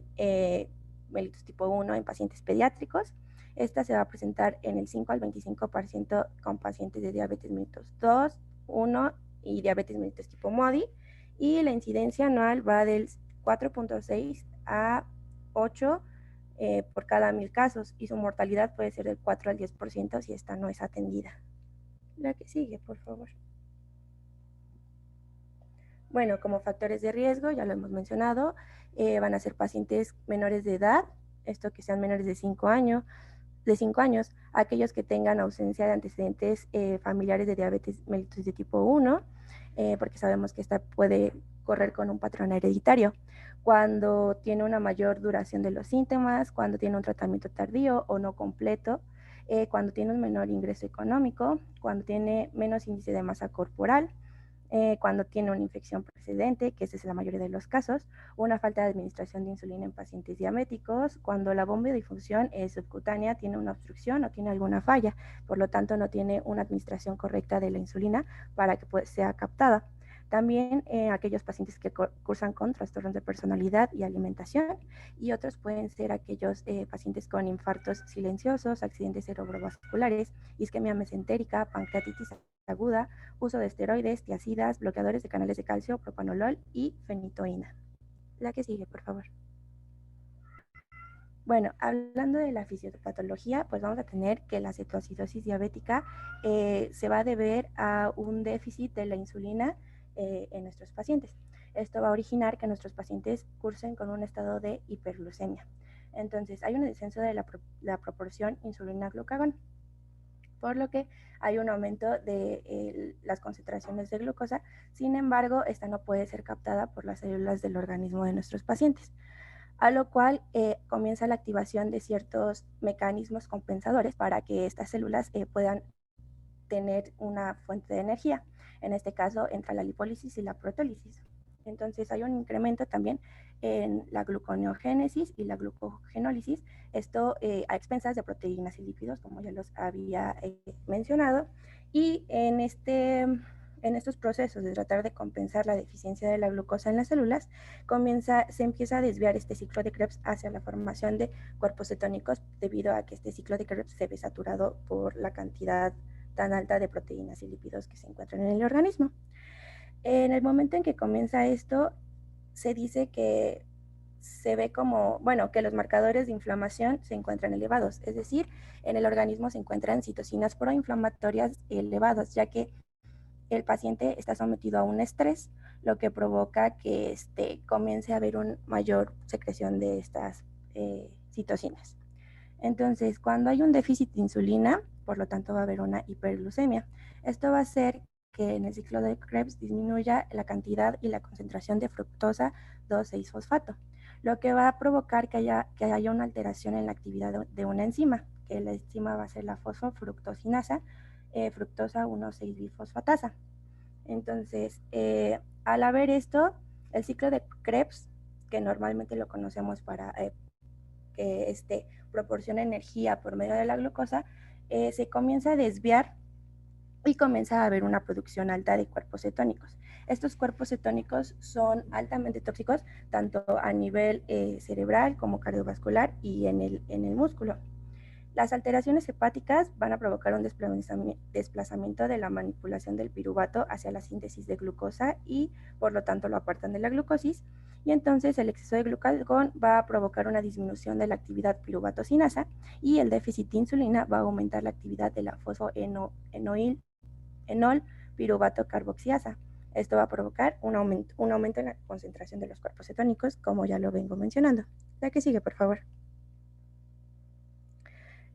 mellitus tipo 1 en pacientes pediátricos. Esta se va a presentar en el 5 al 25% con pacientes de diabetes mellitus 2, 1 y diabetes mellitus tipo MODY, y la incidencia anual va del 4.6 a 8 por cada 1000 casos y su mortalidad puede ser del 4 al 10% si esta no es atendida. La que sigue, por favor. Bueno, como factores de riesgo, ya lo hemos mencionado, van a ser pacientes menores de edad, esto que sean menores de 5 años, aquellos que tengan ausencia de antecedentes familiares de diabetes mellitus de tipo 1, porque sabemos que esta puede correr con un patrón hereditario. Cuando tiene una mayor duración de los síntomas, cuando tiene un tratamiento tardío o no completo, cuando tiene un menor ingreso económico, cuando tiene menos índice de masa corporal, cuando tiene una infección precedente, que esa es la mayoría de los casos, una falta de administración de insulina en pacientes diabéticos, cuando la bomba de difusión subcutánea tiene una obstrucción o tiene alguna falla, por lo tanto no tiene una administración correcta de la insulina para que sea captada. También aquellos pacientes que cursan con trastornos de personalidad y alimentación, y otros pueden ser aquellos pacientes con infartos silenciosos, accidentes cerebrovasculares, isquemia mesentérica, pancreatitis aguda, uso de esteroides, tiazidas, bloqueadores de canales de calcio, propanolol y fenitoína. La que sigue, por favor. Bueno, hablando de la fisiopatología, pues vamos a tener que la cetoacidosis diabética se va a deber a un déficit de la insulina en nuestros pacientes. Esto va a originar que nuestros pacientes cursen con un estado de hiperglucemia. Entonces, hay un descenso de la proporción insulina-glucagón, por lo que hay un aumento de las concentraciones de glucosa. Sin embargo, esta no puede ser captada por las células del organismo de nuestros pacientes, a lo cual comienza la activación de ciertos mecanismos compensadores para que estas células puedan tener una fuente de energía. En este caso entra la lipólisis y la proteólisis. Entonces hay un incremento también en la gluconeogénesis y la glucogenólisis, esto a expensas de proteínas y lípidos, como ya los había mencionado, y en estos procesos de tratar de compensar la deficiencia de la glucosa en las células, se empieza a desviar este ciclo de Krebs hacia la formación de cuerpos cetónicos, debido a que este ciclo de Krebs se ve saturado por la cantidad tan alta de proteínas y lípidos que se encuentran en el organismo. En el momento en que comienza esto, se dice que se ve como, bueno, que los marcadores de inflamación se encuentran elevados, es decir, en el organismo se encuentran citocinas proinflamatorias elevadas, ya que el paciente está sometido a un estrés, lo que provoca que comience a haber una mayor secreción de estas citocinas. Entonces, cuando hay un déficit de insulina, por lo tanto va a haber una hiperglucemia. Esto va a hacer que en el ciclo de Krebs disminuya la cantidad y la concentración de fructosa 2,6-fosfato, lo que va a provocar que haya una alteración en la actividad de una enzima, que la enzima va a ser la fosfofructosinasa, fructosa 1,6-bifosfatasa. Entonces, al haber esto, el ciclo de Krebs, que normalmente lo conocemos para que proporciona energía por medio de la glucosa, se comienza a desviar y comienza a haber una producción alta de cuerpos cetónicos. Estos cuerpos cetónicos son altamente tóxicos tanto a nivel cerebral como cardiovascular y en el músculo. Las alteraciones hepáticas van a provocar un desplazamiento de la manipulación del piruvato hacia la síntesis de glucosa y por lo tanto lo apartan de la glucosis, y entonces el exceso de glucagón va a provocar una disminución de la actividad piruvatosinasa y el déficit de insulina va a aumentar la actividad de la fosfoenol piruvato carboxiasa. Esto va a provocar un aumento en la concentración de los cuerpos cetónicos, como ya lo vengo mencionando. La que sigue, por favor.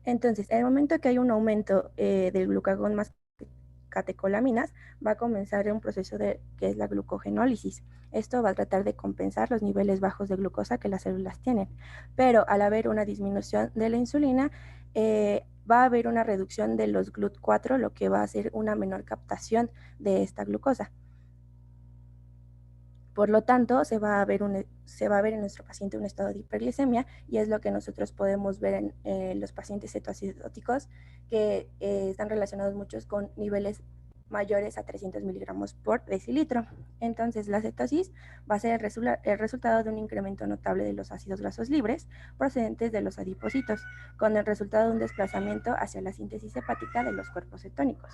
Entonces, en el momento que hay un aumento del glucagón más catecolaminas, va a comenzar un proceso que es la glucogenólisis. Esto va a tratar de compensar los niveles bajos de glucosa que las células tienen, pero al haber una disminución de la insulina, va a haber una reducción de los GLUT4, lo que va a hacer una menor captación de esta glucosa. Por lo tanto, se va a ver en nuestro paciente un estado de hiperglicemia, y es lo que nosotros podemos ver en los pacientes cetoacidóticos, que están relacionados muchos con niveles mayores a 300 miligramos por decilitro. Entonces, la cetosis va a ser el resultado de un incremento notable de los ácidos grasos libres procedentes de los adipocitos, con el resultado de un desplazamiento hacia la síntesis hepática de los cuerpos cetónicos.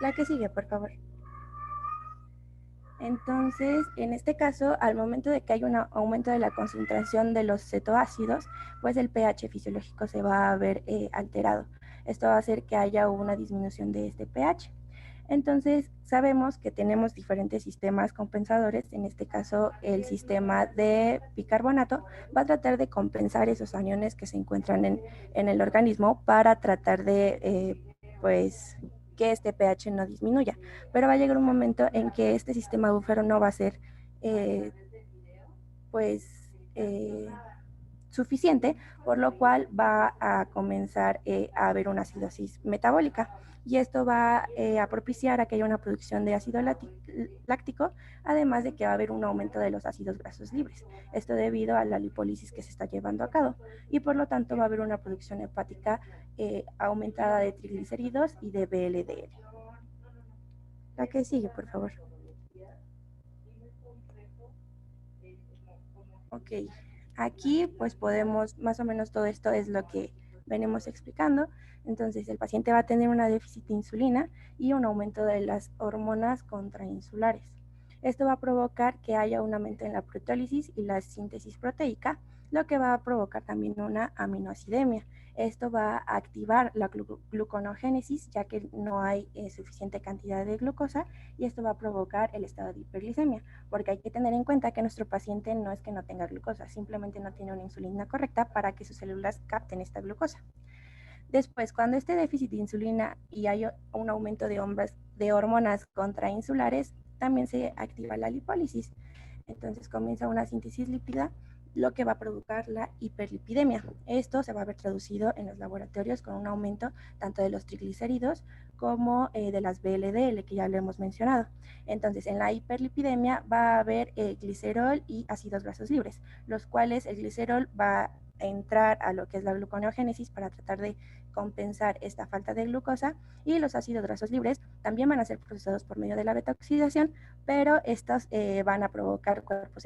La que sigue, por favor. Entonces, en este caso, al momento de que hay un aumento de la concentración de los cetoácidos, pues el pH fisiológico se va a ver alterado. Esto va a hacer que haya una disminución de este pH. Entonces, sabemos que tenemos diferentes sistemas compensadores. En este caso, el sistema de bicarbonato va a tratar de compensar esos aniones que se encuentran en el organismo para tratar de, que este pH no disminuya. Pero va a llegar un momento en que este sistema búfero no va a ser, suficiente, por lo cual va a comenzar a haber una acidosis metabólica, y esto va a propiciar a que haya una producción de ácido láctico, además de que va a haber un aumento de los ácidos grasos libres, esto debido a la lipólisis que se está llevando a cabo, y por lo tanto va a haber una producción hepática aumentada de triglicéridos y de VLDL. La que sigue, por favor. Ok. Aquí pues podemos, más o menos todo esto es lo que venimos explicando. Entonces el paciente va a tener una déficit de insulina y un aumento de las hormonas contrainsulares. Esto va a provocar que haya un aumento en la proteólisis y la síntesis proteica, lo que va a provocar también una aminoacidemia. Esto va a activar la gluconogénesis, ya que no hay suficiente cantidad de glucosa, y esto va a provocar el estado de hiperglicemia, porque hay que tener en cuenta que nuestro paciente no es que no tenga glucosa, simplemente no tiene una insulina correcta para que sus células capten esta glucosa. Después, cuando este déficit de insulina y hay un aumento de hormonas contrainsulares, también se activa la lipólisis. Entonces comienza una síntesis lípida, lo que va a provocar la hiperlipidemia. Esto se va a ver traducido en los laboratorios con un aumento tanto de los triglicéridos como de las VLDL, que ya lo hemos mencionado. Entonces, en la hiperlipidemia va a haber glicerol y ácidos grasos libres, los cuales el glicerol va a entrar a lo que es la gluconeogénesis para tratar de compensar esta falta de glucosa, y los ácidos grasos libres también van a ser procesados por medio de la beta-oxidación, pero estos van a provocar cuerpos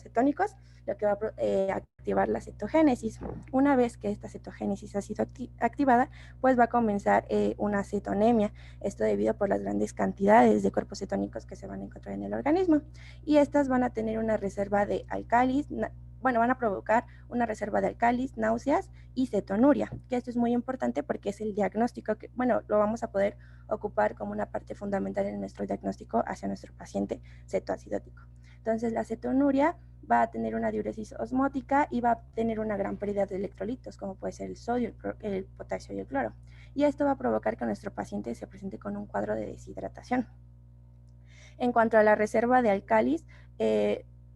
cetónicos, lo que va a activar la cetogénesis. Una vez que esta cetogénesis ha sido activada, pues va a comenzar una cetonemia, esto debido por las grandes cantidades de cuerpos cetónicos que se van a encontrar en el organismo, y estas van a tener una reserva de álcalis, van a provocar una reserva de álcalis, náuseas y cetonuria, que esto es muy importante porque es el diagnóstico que, lo vamos a poder ocupar como una parte fundamental en nuestro diagnóstico hacia nuestro paciente cetoacidótico. Entonces, la cetonuria va a tener una diuresis osmótica y va a tener una gran pérdida de electrolitos, como puede ser el sodio, el potasio y el cloro. Y esto va a provocar que nuestro paciente se presente con un cuadro de deshidratación. En cuanto a la reserva de álcalis,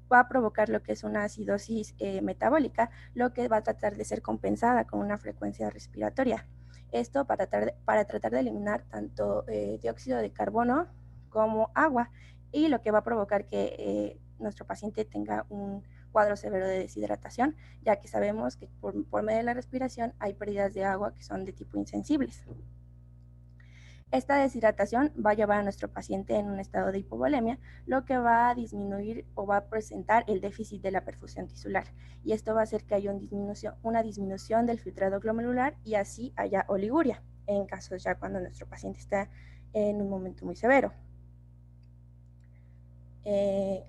va a provocar lo que es una acidosis metabólica, lo que va a tratar de ser compensada con una frecuencia respiratoria. Esto para tratar de eliminar tanto dióxido de carbono como agua, y lo que va a provocar que nuestro paciente tenga un cuadro severo de deshidratación, ya que sabemos que por medio de la respiración hay pérdidas de agua que son de tipo insensibles. Esta deshidratación va a llevar a nuestro paciente en un estado de hipovolemia, lo que va a disminuir o va a presentar el déficit de la perfusión tisular. Y esto va a hacer que haya una disminución del filtrado glomerular y así haya oliguria, en casos ya cuando nuestro paciente está en un momento muy severo.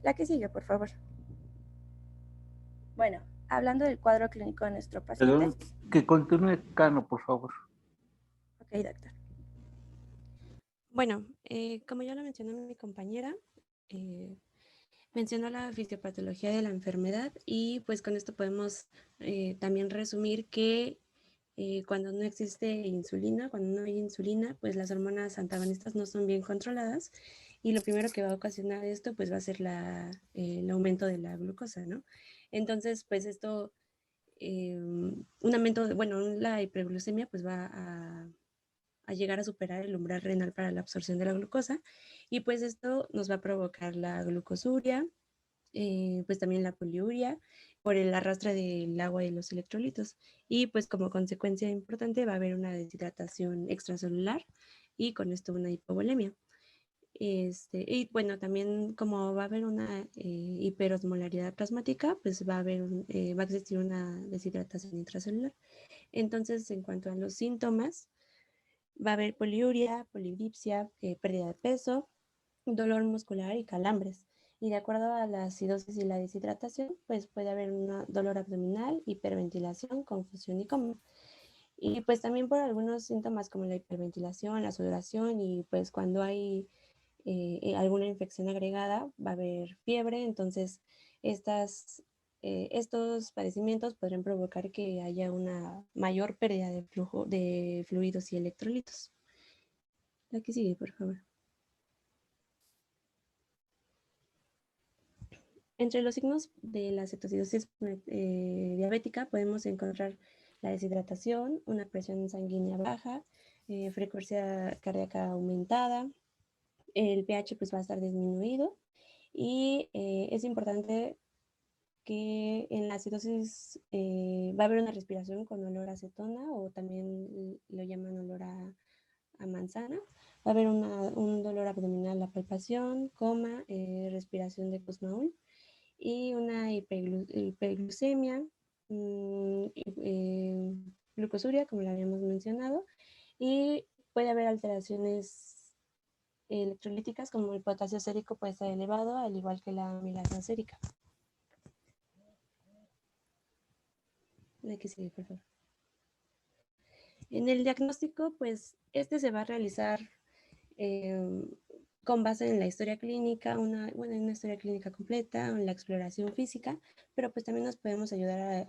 La que sigue, por favor. Bueno, hablando del cuadro clínico de nuestro paciente. Perdón, que continúe Cano, por favor. Ok, doctor. Bueno, como ya lo mencionó mi compañera, mencionó la fisiopatología de la enfermedad y pues con esto podemos también resumir que cuando no existe insulina, cuando no hay insulina, pues las hormonas antagonistas no son bien controladas y lo primero que va a ocasionar esto pues va a ser el aumento de la glucosa, ¿no? Entonces, pues esto, un aumento, bueno, la hiperglucemia pues va a llegar a superar el umbral renal para la absorción de la glucosa y pues esto nos va a provocar la glucosuria, pues también la poliuria por el arrastre del agua y los electrolitos y pues como consecuencia importante va a haber una deshidratación extracelular y con esto una hipovolemia. Y bueno, también como va a haber una hiperosmolaridad plasmática, pues va a existir una deshidratación intracelular. Entonces, en cuanto a los síntomas, va a haber poliuria, polidipsia, pérdida de peso, dolor muscular y calambres. Y de acuerdo a la acidosis y la deshidratación, pues puede haber un dolor abdominal, hiperventilación, confusión y coma. Y pues también por algunos síntomas como la hiperventilación, la sudoración y pues cuando hay alguna infección agregada va a haber fiebre. Entonces estos padecimientos podrían provocar que haya una mayor pérdida de flujo de fluidos y electrolitos. La que sigue, por favor. Entre los signos de la cetoacidosis diabética podemos encontrar la deshidratación, una presión sanguínea baja, frecuencia cardíaca aumentada, el pH pues va a estar disminuido y es importante que en la acidosis va a haber una respiración con olor a acetona o también lo llaman olor a manzana. Va a haber un dolor abdominal, la palpación, coma, respiración de Kussmaul y una hiperglucemia, glucosuria, como lo habíamos mencionado, y puede haber alteraciones electrolíticas como el potasio sérico puede estar elevado, al igual que la amilasa sérica. La que sigue, por favor. En el diagnóstico, pues este se va a realizar con base en la historia clínica, en una historia clínica completa, en la exploración física, pero pues también nos podemos ayudar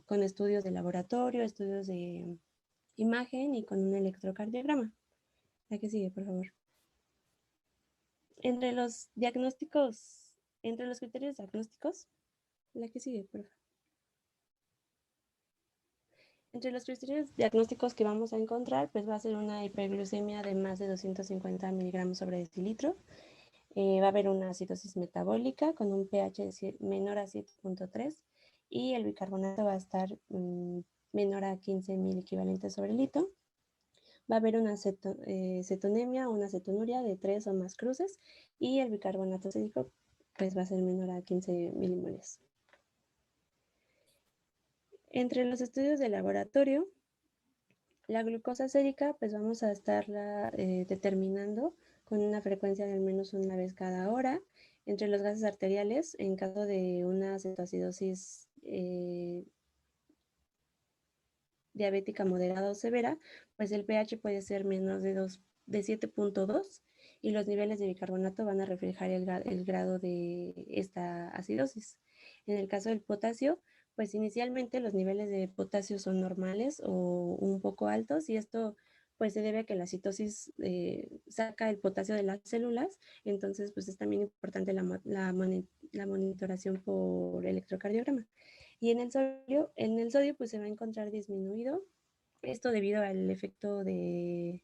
con estudios de laboratorio, estudios de imagen y con un electrocardiograma. La que sigue, por favor. Entre los criterios diagnósticos, la que sigue, por favor. Entre los criterios diagnósticos que vamos a encontrar, pues va a ser una hiperglucemia de más de 250 miligramos sobre decilitro. Va a haber una acidosis metabólica con un pH menor a 7.3 y el bicarbonato va a estar menor a 15.000 equivalentes sobre litro. Va a haber una cetonemia o una cetonuria de 3 o más cruces y el bicarbonato sódico pues va a ser menor a 15 milimoles. Entre los estudios de laboratorio, la glucosa sérica pues vamos a estarla determinando con una frecuencia de al menos una vez cada hora. Entre los gases arteriales, en caso de una cetoacidosis diabética moderada o severa, pues el pH puede ser menos de 7.2 y los niveles de bicarbonato van a reflejar el grado de esta acidosis. En el caso del potasio, pues inicialmente los niveles de potasio son normales o un poco altos, y esto pues se debe a que la citosis saca el potasio de las células. Entonces pues es también importante la monitoración por electrocardiograma. Y en el sodio pues se va a encontrar disminuido, esto debido al efecto de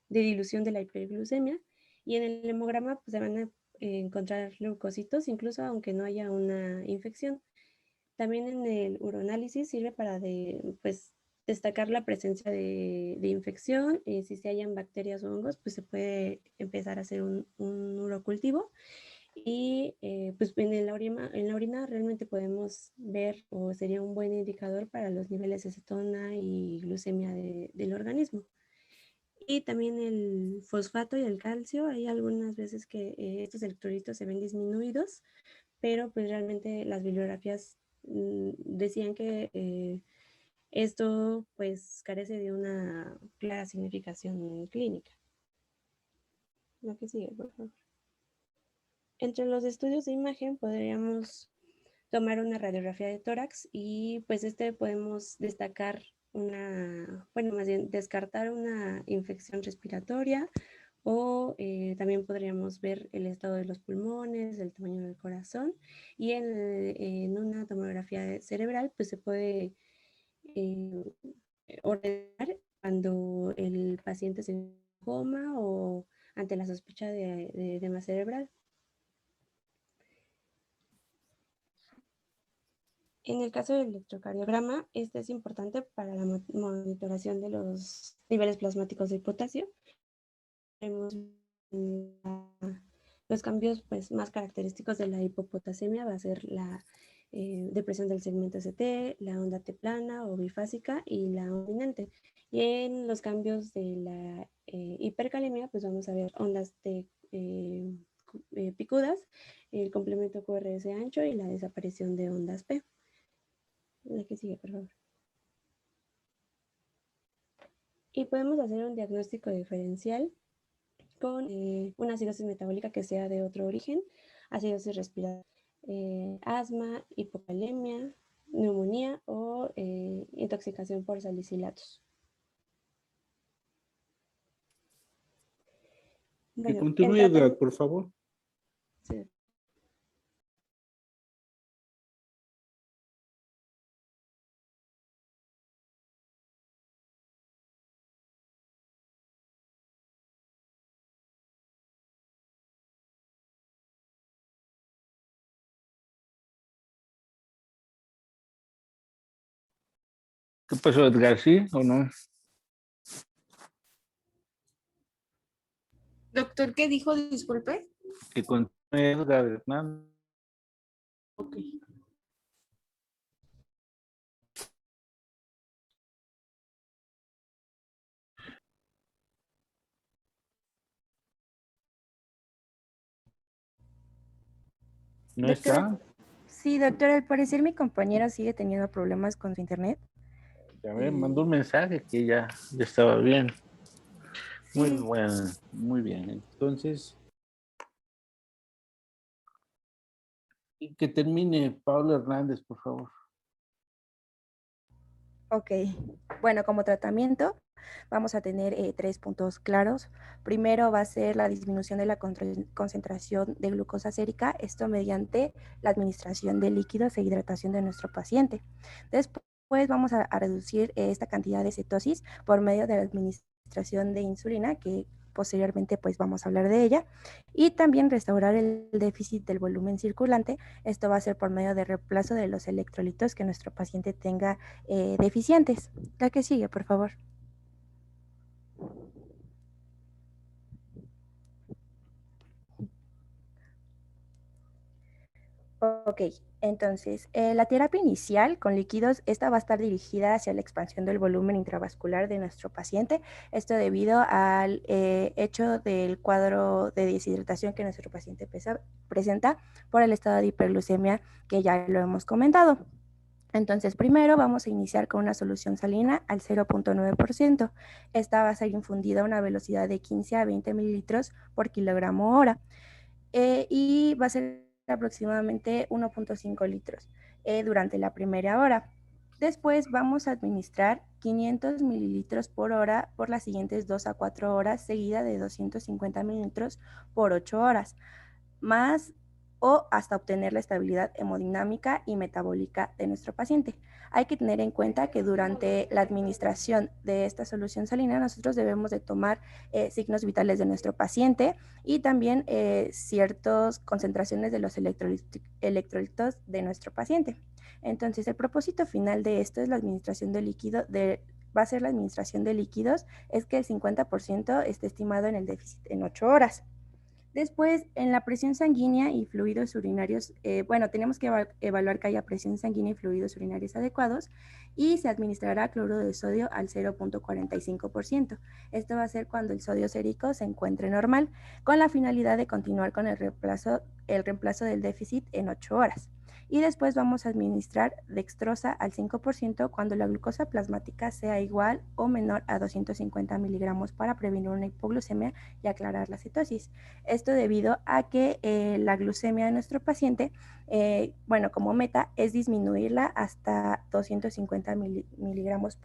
dilución de la hiperglucemia. Y en el hemograma pues se van a encontrar leucocitos, incluso aunque no haya una infección. También en el uroanálisis sirve para pues, destacar la presencia de infección. Si se hallan bacterias o hongos, pues se puede empezar a hacer un urocultivo. Y pues en la orina realmente podemos ver, o sería un buen indicador para los niveles de cetona y glucemia del organismo. Y también el fosfato y el calcio, hay algunas veces que estos electrolitos se ven disminuidos, pero pues realmente las bibliografías decían que esto pues carece de una clara significación clínica. Lo que sigue, por favor. Entre los estudios de imagen podríamos tomar una radiografía de tórax, y pues podemos destacar más bien descartar una infección respiratoria, o también podríamos ver el estado de los pulmones, el tamaño del corazón. Y en una tomografía cerebral pues se puede ordenar cuando el paciente se en coma o ante la sospecha de edema cerebral. En el caso del electrocardiograma, este es importante para la monitoración de los niveles plasmáticos de potasio. Vemos los cambios pues, más característicos de la hipopotasemia va a ser la depresión del segmento ST, la onda T plana o bifásica y la dominante. Y en los cambios de la hipercalemia, pues vamos a ver ondas T picudas, el complemento QRS ancho y la desaparición de ondas P. La que sigue, por favor. Y podemos hacer un diagnóstico diferencial con una acidosis metabólica que sea de otro origen, acidosis respiratoria, asma, hipocalemia, neumonía o intoxicación por salicilatos. Que Bueno, continúe, Edgar, por favor. Sí. ¿Qué pasó, Edgar? ¿Sí o no? Doctor, ¿qué dijo? Disculpe. Que continúe, Edgar Hernández. Ok. ¿No Doctor, está? sí, doctor, al parecer mi compañera sigue teniendo problemas con su internet. A ver, mandó un mensaje que ya estaba bien. Muy Sí. bueno, muy bien. Entonces, y que termine Pablo Hernández, por favor. Ok, bueno, como tratamiento vamos a tener 3 puntos claros. Primero va a ser la disminución de la concentración de glucosa sérica, esto mediante la administración de líquidos e hidratación de nuestro paciente. Después vamos a reducir esta cantidad de cetosis por medio de la administración de insulina, que posteriormente pues vamos a hablar de ella, y también restaurar el déficit del volumen circulante. Esto va a ser por medio de reemplazo de los electrolitos que nuestro paciente tenga deficientes. La que sigue, por favor. Ok, entonces, la terapia inicial con líquidos, esta va a estar dirigida hacia la expansión del volumen intravascular de nuestro paciente. Esto debido al hecho del cuadro de deshidratación que nuestro paciente presenta por el estado de hiperglucemia que ya lo hemos comentado. Entonces, primero vamos a iniciar con una solución salina al 0.9%. Esta va a ser infundida a una velocidad de 15 a 20 mililitros por kilogramo hora y va a ser aproximadamente 1.5 litros durante la primera hora. Después vamos a administrar 500 mililitros por hora por las siguientes 2 a 4 horas, seguida de 250 mililitros por 8 horas, más o hasta obtener la estabilidad hemodinámica y metabólica de nuestro paciente. Hay que tener en cuenta que durante la administración de esta solución salina nosotros debemos de tomar signos vitales de nuestro paciente y también ciertas concentraciones de los electrolitos de nuestro paciente. Entonces, el propósito final de esto es la administración de líquido, va a ser la administración de líquidos, es que el 50% esté estimado en el déficit en 8 horas. Después, en la presión sanguínea y fluidos urinarios, tenemos que evaluar que haya presión sanguínea y fluidos urinarios adecuados y se administrará cloruro de sodio al 0.45%. Esto va a ser cuando el sodio sérico se encuentre normal, con la finalidad de continuar con el reemplazo del déficit en 8 horas. Y después vamos a administrar dextrosa al 5% cuando la glucosa plasmática sea igual o menor a 250 miligramos para prevenir una hipoglucemia y aclarar la cetosis. Esto debido a que la glucemia de nuestro paciente, como meta, es disminuirla hasta 250 miligramos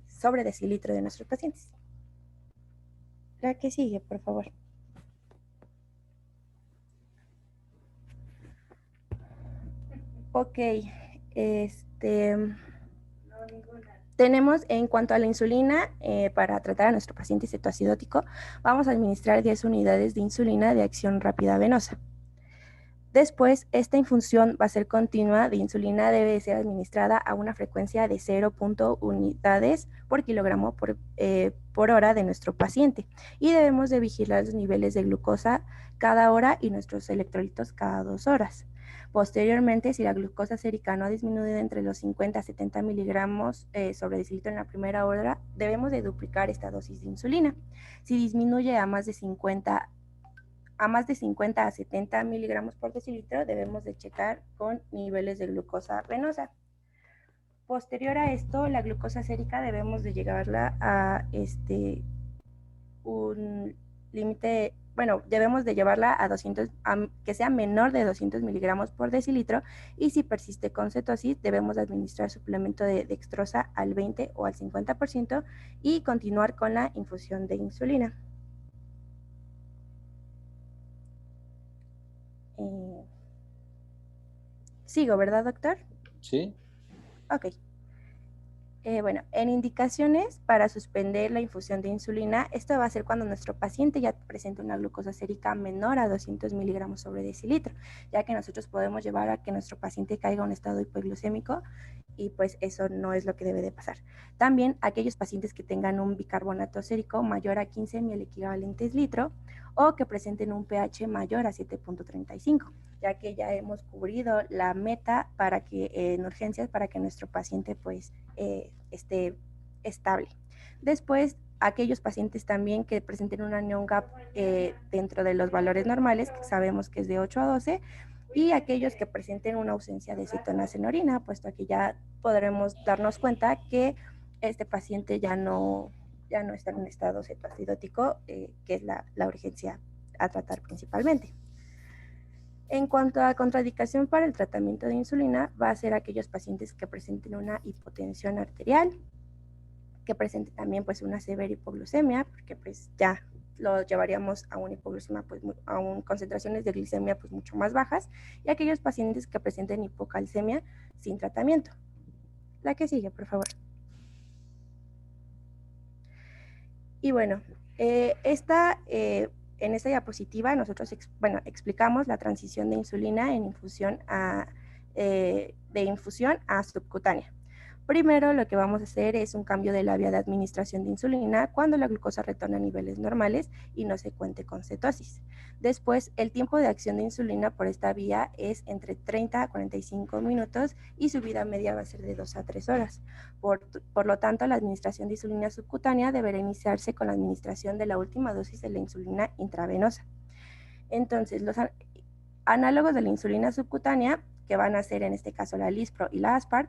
sobre decilitro de nuestros pacientes. La que sigue, por favor. Ok, tenemos en cuanto a la insulina, para tratar a nuestro paciente cetoacidótico, vamos a administrar 10 unidades de insulina de acción rápida venosa. Después, esta infusión va a ser continua de insulina, debe ser administrada a una frecuencia de 0.1 unidades por kilogramo por hora de nuestro paciente y debemos de vigilar los niveles de glucosa cada hora y nuestros electrolitos cada 2 horas. Posteriormente, si la glucosa sérica no ha disminuido entre los 50 a 70 miligramos sobre decilitro en la primera hora, debemos de duplicar esta dosis de insulina. Si disminuye a más de 50 a 70 miligramos por decilitro, debemos de checar con niveles de glucosa venosa. Posterior a esto, la glucosa sérica debemos de llevarla a un límite, debemos de llevarla a que sea menor de 200 miligramos por decilitro y si persiste con cetosis, debemos administrar suplemento de dextrosa al 20 o al 50% y continuar con la infusión de insulina. Sigo, ¿verdad, doctor? Sí. Ok. En indicaciones para suspender la infusión de insulina, esto va a ser cuando nuestro paciente ya presenta una glucosa sérica menor a 200 miligramos sobre decilitro, ya que nosotros podemos llevar a que nuestro paciente caiga a un estado hipoglucémico y pues eso no es lo que debe de pasar. También aquellos pacientes que tengan un bicarbonato sérico mayor a 15 miliequivalentes litro o que presenten un pH mayor a 7.35, ya que ya hemos cubrido la meta para que en urgencias para que nuestro paciente pues esté estable. Después, aquellos pacientes también que presenten una anion gap dentro de los valores normales, que sabemos que es de 8 a 12, y aquellos que presenten una ausencia de cetonas en orina, puesto que ya podremos darnos cuenta que este paciente ya no está en un estado cetoacidótico, que es la urgencia a tratar principalmente. En cuanto a contraindicación para el tratamiento de insulina, va a ser aquellos pacientes que presenten una hipotensión arterial, que presenten también pues una severa hipoglucemia, porque pues ya lo llevaríamos a una hipoglucemia, pues a concentraciones de glicemia pues mucho más bajas, y aquellos pacientes que presenten hipocalcemia sin tratamiento. La que sigue, por favor. Y bueno, en esta diapositiva nosotros explicamos la transición de insulina de infusión a subcutánea. Primero lo que vamos a hacer es un cambio de la vía de administración de insulina cuando la glucosa retorna a niveles normales y no se cuente con cetosis. Después, el tiempo de acción de insulina por esta vía es entre 30 a 45 minutos y su vida media va a ser de 2 a 3 horas. Por lo tanto, la administración de insulina subcutánea deberá iniciarse con la administración de la última dosis de la insulina intravenosa. Entonces, los análogos de la insulina subcutánea, que van a ser en este caso la Lispro y la Aspart,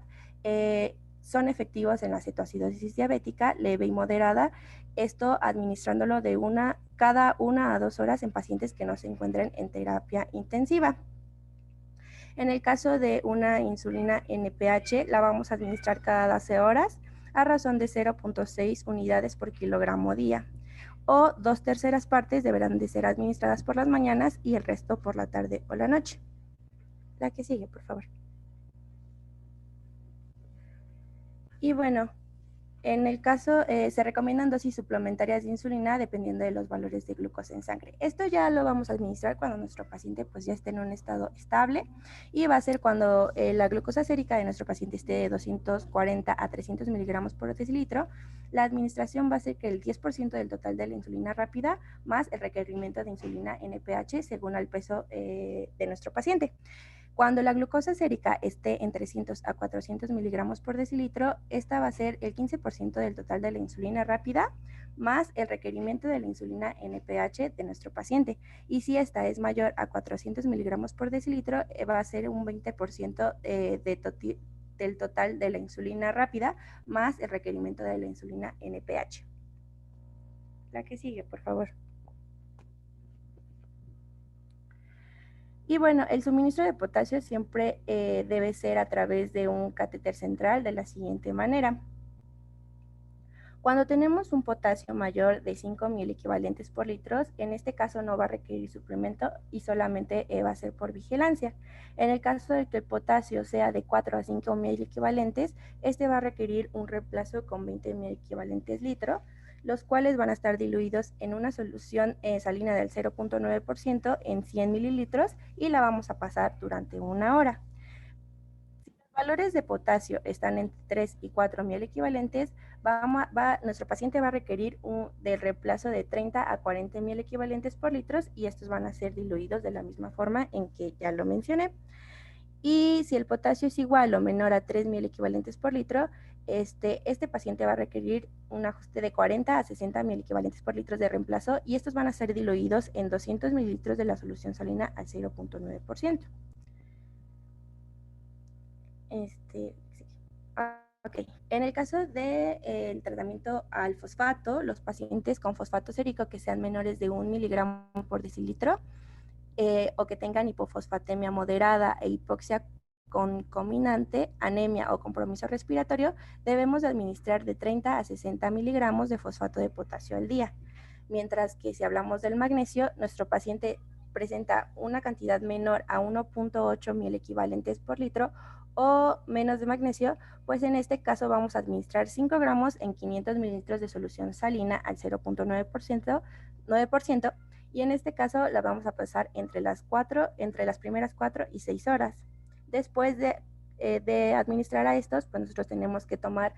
son efectivos en la cetoacidosis diabética leve y moderada, esto administrándolo de cada 1 a 2 horas en pacientes que no se encuentren en terapia intensiva. En el caso de una insulina NPH, la vamos a administrar cada 12 horas a razón de 0.6 unidades por kilogramo día, o 2/3 partes deberán de ser administradas por las mañanas y el resto por la tarde o la noche. La que sigue, por favor. Y bueno, en el caso, se recomiendan dosis suplementarias de insulina dependiendo de los valores de glucosa en sangre. Esto ya lo vamos a administrar cuando nuestro paciente pues ya esté en un estado estable, y va a ser cuando la glucosa sérica de nuestro paciente esté de 240 a 300 miligramos por decilitro. La administración va a ser que el 10% del total de la insulina rápida más el requerimiento de insulina NPH según el peso de nuestro paciente. Cuando la glucosa sérica esté en 300 a 400 miligramos por decilitro, esta va a ser el 15% del total de la insulina rápida más el requerimiento de la insulina NPH de nuestro paciente. Y si esta es mayor a 400 miligramos por decilitro, va a ser un 20% del total de la insulina rápida más el requerimiento de la insulina NPH. La que sigue, por favor. Y bueno, el suministro de potasio siempre debe ser a través de un catéter central de la siguiente manera. Cuando tenemos un potasio mayor de 5.000 equivalentes por litros, en este caso no va a requerir suplemento y solamente va a ser por vigilancia. En el caso de que el potasio sea de 4 a 5.000 equivalentes, este va a requerir un reemplazo con 20.000 equivalentes litro, los cuales van a estar diluidos en una solución salina del 0.9% en 100 mililitros y la vamos a pasar durante 1 hora. Si los valores de potasio están entre 3 y 4.000 equivalentes, nuestro paciente va a requerir del reemplazo de 30 a 40.000 equivalentes por litros, y estos van a ser diluidos de la misma forma en que ya lo mencioné. Y si el potasio es igual o menor a 3.000 equivalentes por litro, este paciente va a requerir un ajuste de 40 a 60.000 equivalentes por litros de reemplazo, y estos van a ser diluidos en 200 mililitros de la solución salina al 0.9%. Ok. En el caso del tratamiento al fosfato, los pacientes con fosfato sérico que sean menores de 1 miligramo por decilitro o que tengan hipofosfatemia moderada e hipoxia concomitante, anemia o compromiso respiratorio, debemos administrar de 30 a 60 miligramos de fosfato de potasio al día. Mientras que si hablamos del magnesio, nuestro paciente presenta una cantidad menor a 1.8 mil equivalentes por litro o menos de magnesio, pues en este caso vamos a administrar 5 gramos en 500 mililitros de solución salina al 0.9%, y en este caso la vamos a pasar entre las primeras 4 y 6 horas. Después de administrar a estos, pues nosotros tenemos que tomar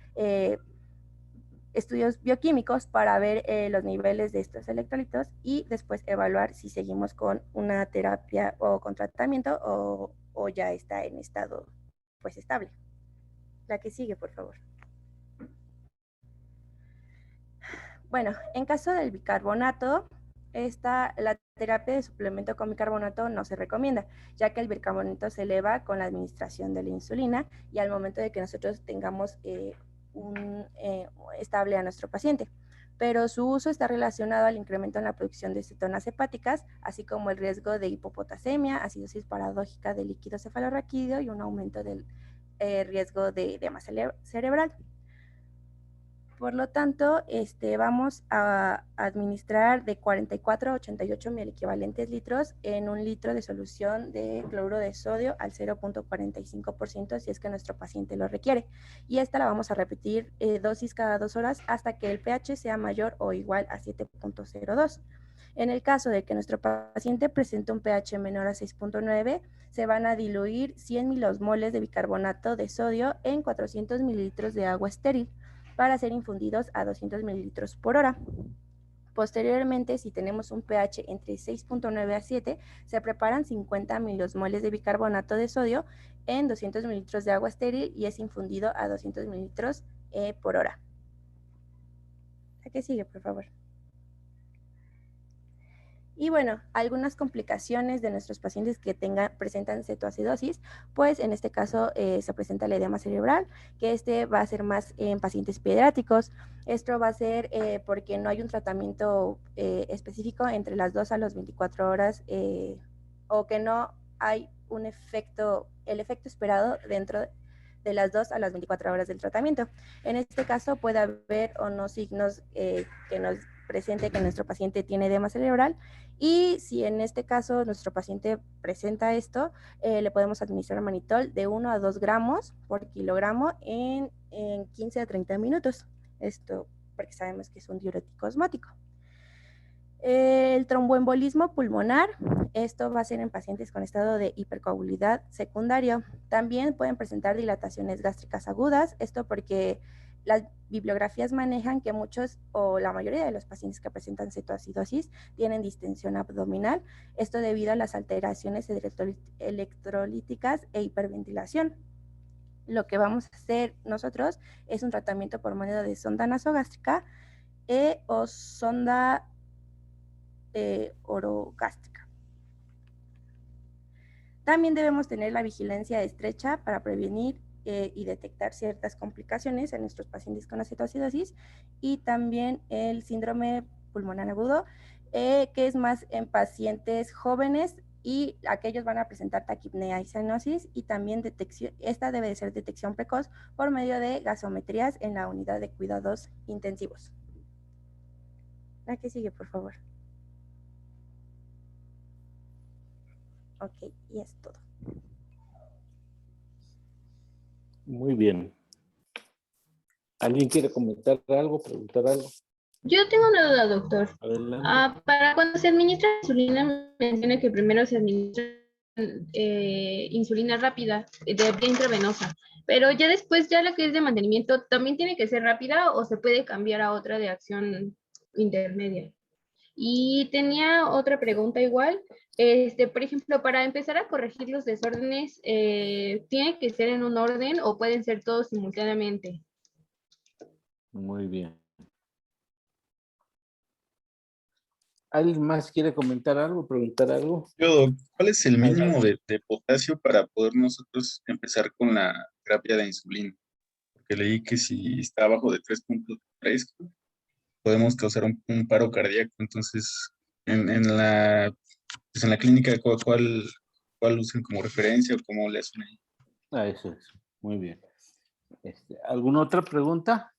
estudios bioquímicos para ver los niveles de estos electrolitos y después evaluar si seguimos con una terapia o con tratamiento o ya está en estado pues estable. La que sigue, por favor. Bueno, en caso del bicarbonato, la terapia de suplemento con bicarbonato no se recomienda, ya que el bicarbonato se eleva con la administración de la insulina y al momento de que nosotros tengamos estable a nuestro paciente. Pero su uso está relacionado al incremento en la producción de cetonas hepáticas, así como el riesgo de hipopotasemia, acidosis paradójica del líquido cefalorraquídeo y un aumento del riesgo de edema cerebral. Por lo tanto, vamos a administrar de 44 a 88 mil equivalentes litros en 1 litro de solución de cloruro de sodio al 0.45% si es que nuestro paciente lo requiere. Y esta la vamos a repetir dosis cada 2 horas hasta que el pH sea mayor o igual a 7.02. En el caso de que nuestro paciente presente un pH menor a 6.9, se van a diluir 100 milosmoles de bicarbonato de sodio en 400 mililitros de agua estéril para ser infundidos a 200 mililitros por hora. Posteriormente, si tenemos un pH entre 6.9 a 7, se preparan 50 milosmoles de bicarbonato de sodio en 200 mililitros de agua estéril y es infundido a 200 mililitros por hora. ¿A qué sigue, por favor? Y bueno, algunas complicaciones de nuestros pacientes que presentan cetoacidosis, pues en este caso se presenta el edema cerebral, que este va a ser más en pacientes pediátricos. Esto va a ser porque no hay un tratamiento específico entre las 2 a las 24 horas o que no hay un efecto, el efecto esperado dentro de las 2 a las 24 horas del tratamiento. En este caso puede haber o no signos que nos presente que nuestro paciente tiene edema cerebral, y si en este caso nuestro paciente presenta esto, le podemos administrar manitol de 1 a 2 gramos por kilogramo en 15 a 30 minutos. Esto porque sabemos que es un diurético osmótico. El tromboembolismo pulmonar, esto va a ser en pacientes con estado de hipercoagulabilidad secundario. También pueden presentar dilataciones gástricas agudas, esto porque las bibliografías manejan que muchos o la mayoría de los pacientes que presentan cetoacidosis tienen distensión abdominal, esto debido a las alteraciones electrolíticas e hiperventilación. Lo que vamos a hacer nosotros es un tratamiento por medio de sonda nasogástrica o sonda orogástrica. También debemos tener la vigilancia estrecha para prevenir y detectar ciertas complicaciones en nuestros pacientes con cetoacidosis, y también el síndrome pulmonar agudo, que es más en pacientes jóvenes, y aquellos van a presentar taquipnea y cianosis, y también esta debe de ser detección precoz por medio de gasometrías en la unidad de cuidados intensivos. La que sigue, por favor. Ok, y es todo. Muy bien. ¿Alguien quiere comentar algo, preguntar algo? Yo tengo una duda, doctor. Adelante. Para cuando se administra insulina, menciona que primero se administra insulina rápida, de vía intravenosa, pero ya después, ya la que es de mantenimiento, ¿también tiene que ser rápida o se puede cambiar a otra de acción intermedia? Y tenía otra pregunta igual, por ejemplo, para empezar a corregir los desórdenes, ¿tiene que ser en un orden o pueden ser todos simultáneamente? Muy bien. ¿Alguien más quiere comentar algo, preguntar algo? Yo, ¿cuál es el mínimo Adelante. de potasio para poder nosotros empezar con la terapia de insulina? Porque leí que si está abajo de 3.3, podemos causar un paro cardíaco. Entonces, pues en la clínica, ¿cuál usan como referencia o cómo le hacen ahí? Eso es. Muy bien. ¿Alguna otra pregunta?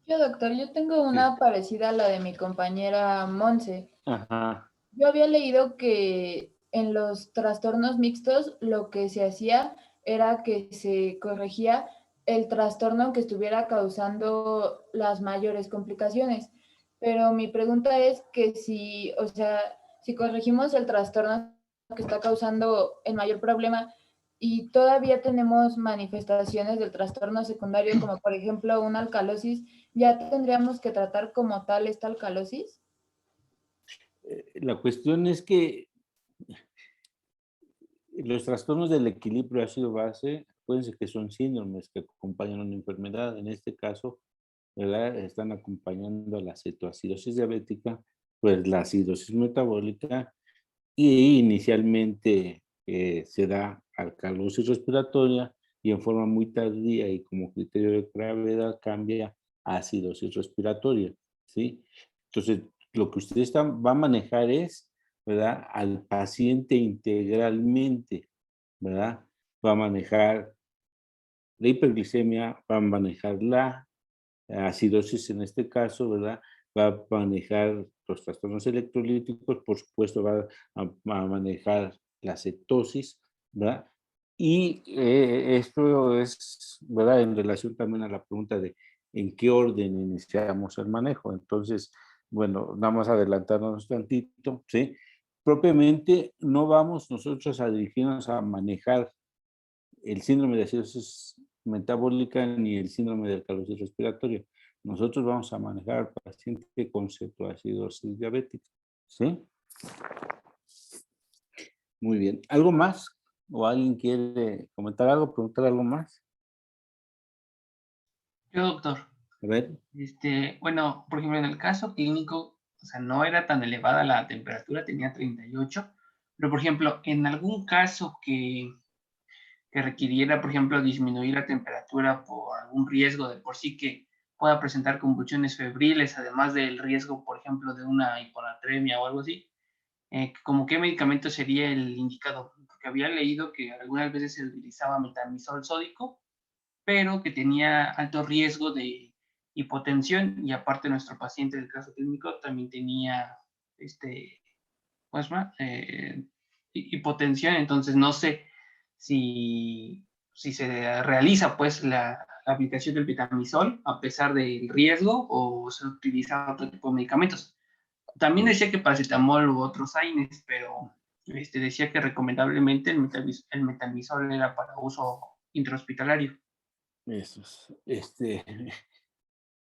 Yo, doctor, yo tengo una parecida a la de mi compañera Monse. Ajá. Yo había leído que en los trastornos mixtos lo que se hacía era que se corregía el trastorno que estuviera causando las mayores complicaciones. Pero mi pregunta es que si, o sea, si corregimos el trastorno que está causando el mayor problema y todavía tenemos manifestaciones del trastorno secundario, como por ejemplo una alcalosis, ¿ya tendríamos que tratar como tal esta alcalosis? La cuestión es que los trastornos del equilibrio ácido-base, acuérdense que son síndromes que acompañan una enfermedad. En este caso, ¿verdad? Están acompañando a la cetoacidosis diabética, pues la acidosis metabólica, y inicialmente se da alcalosis respiratoria y en forma muy tardía y como criterio de gravedad cambia a acidosis respiratoria, ¿sí? Entonces, lo que usted va a manejar es, ¿verdad? Al paciente integralmente, ¿verdad? Va a manejar la hiperglicemia, va a manejar la acidosis en este caso, ¿verdad? Va a manejar los trastornos electrolíticos, por supuesto va a manejar la cetosis, ¿verdad? Y esto es, ¿verdad? En relación también a la pregunta de en qué orden iniciamos el manejo. Entonces, bueno, vamos a adelantarnos tantito, ¿sí? Propiamente no vamos nosotros a dirigirnos a manejar el síndrome de acidosis metabólica ni el síndrome de alcalosis respiratoria. Nosotros vamos a manejar al paciente con cetoacidosis diabética, ¿sí? Muy bien. ¿Algo más? ¿O alguien quiere comentar algo, preguntar algo más? Yo, doctor. A ver. Bueno, por ejemplo, en el caso clínico, O sea, no era tan elevada la temperatura, tenía 38. Pero, por ejemplo, en algún caso que requiriera, por ejemplo, disminuir la temperatura por algún riesgo de por sí que pueda presentar convulsiones febriles, además del riesgo, por ejemplo, de una hiponatremia o algo así, ¿como qué medicamento sería el indicado? Porque había leído que algunas veces se utilizaba metamizol sódico, pero que tenía alto riesgo de hipotensión, y aparte nuestro paciente del caso clínico también tenía ¿cómo se llama? Hipotensión. Entonces no sé si se realiza pues la aplicación del metamizol a pesar del riesgo o se utiliza otro tipo de medicamentos. También decía que paracetamol u otros AINES, pero decía que recomendablemente el metamizol era para uso intrahospitalario. Eso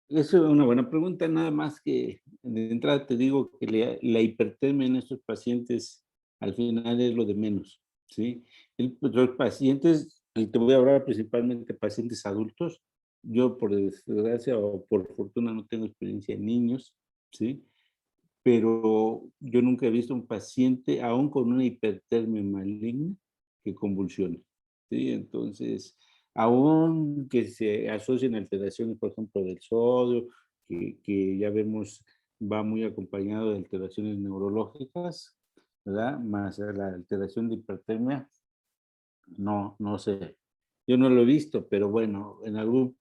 es una buena pregunta, nada más que de entrada te digo que la hipertermia en estos pacientes al final es lo de menos, ¿sí? Los pacientes, y te voy a hablar principalmente de pacientes adultos, yo por desgracia o por fortuna no tengo experiencia en niños, ¿sí? Pero yo nunca he visto un paciente, aún con una hipertermia maligna, que convulsione, ¿sí? Entonces, aún que se asocien alteraciones, por ejemplo, del sodio, que ya vemos va muy acompañado de alteraciones neurológicas, ¿verdad? Más la alteración de hipertermia, no sé. Yo no lo he visto, pero bueno,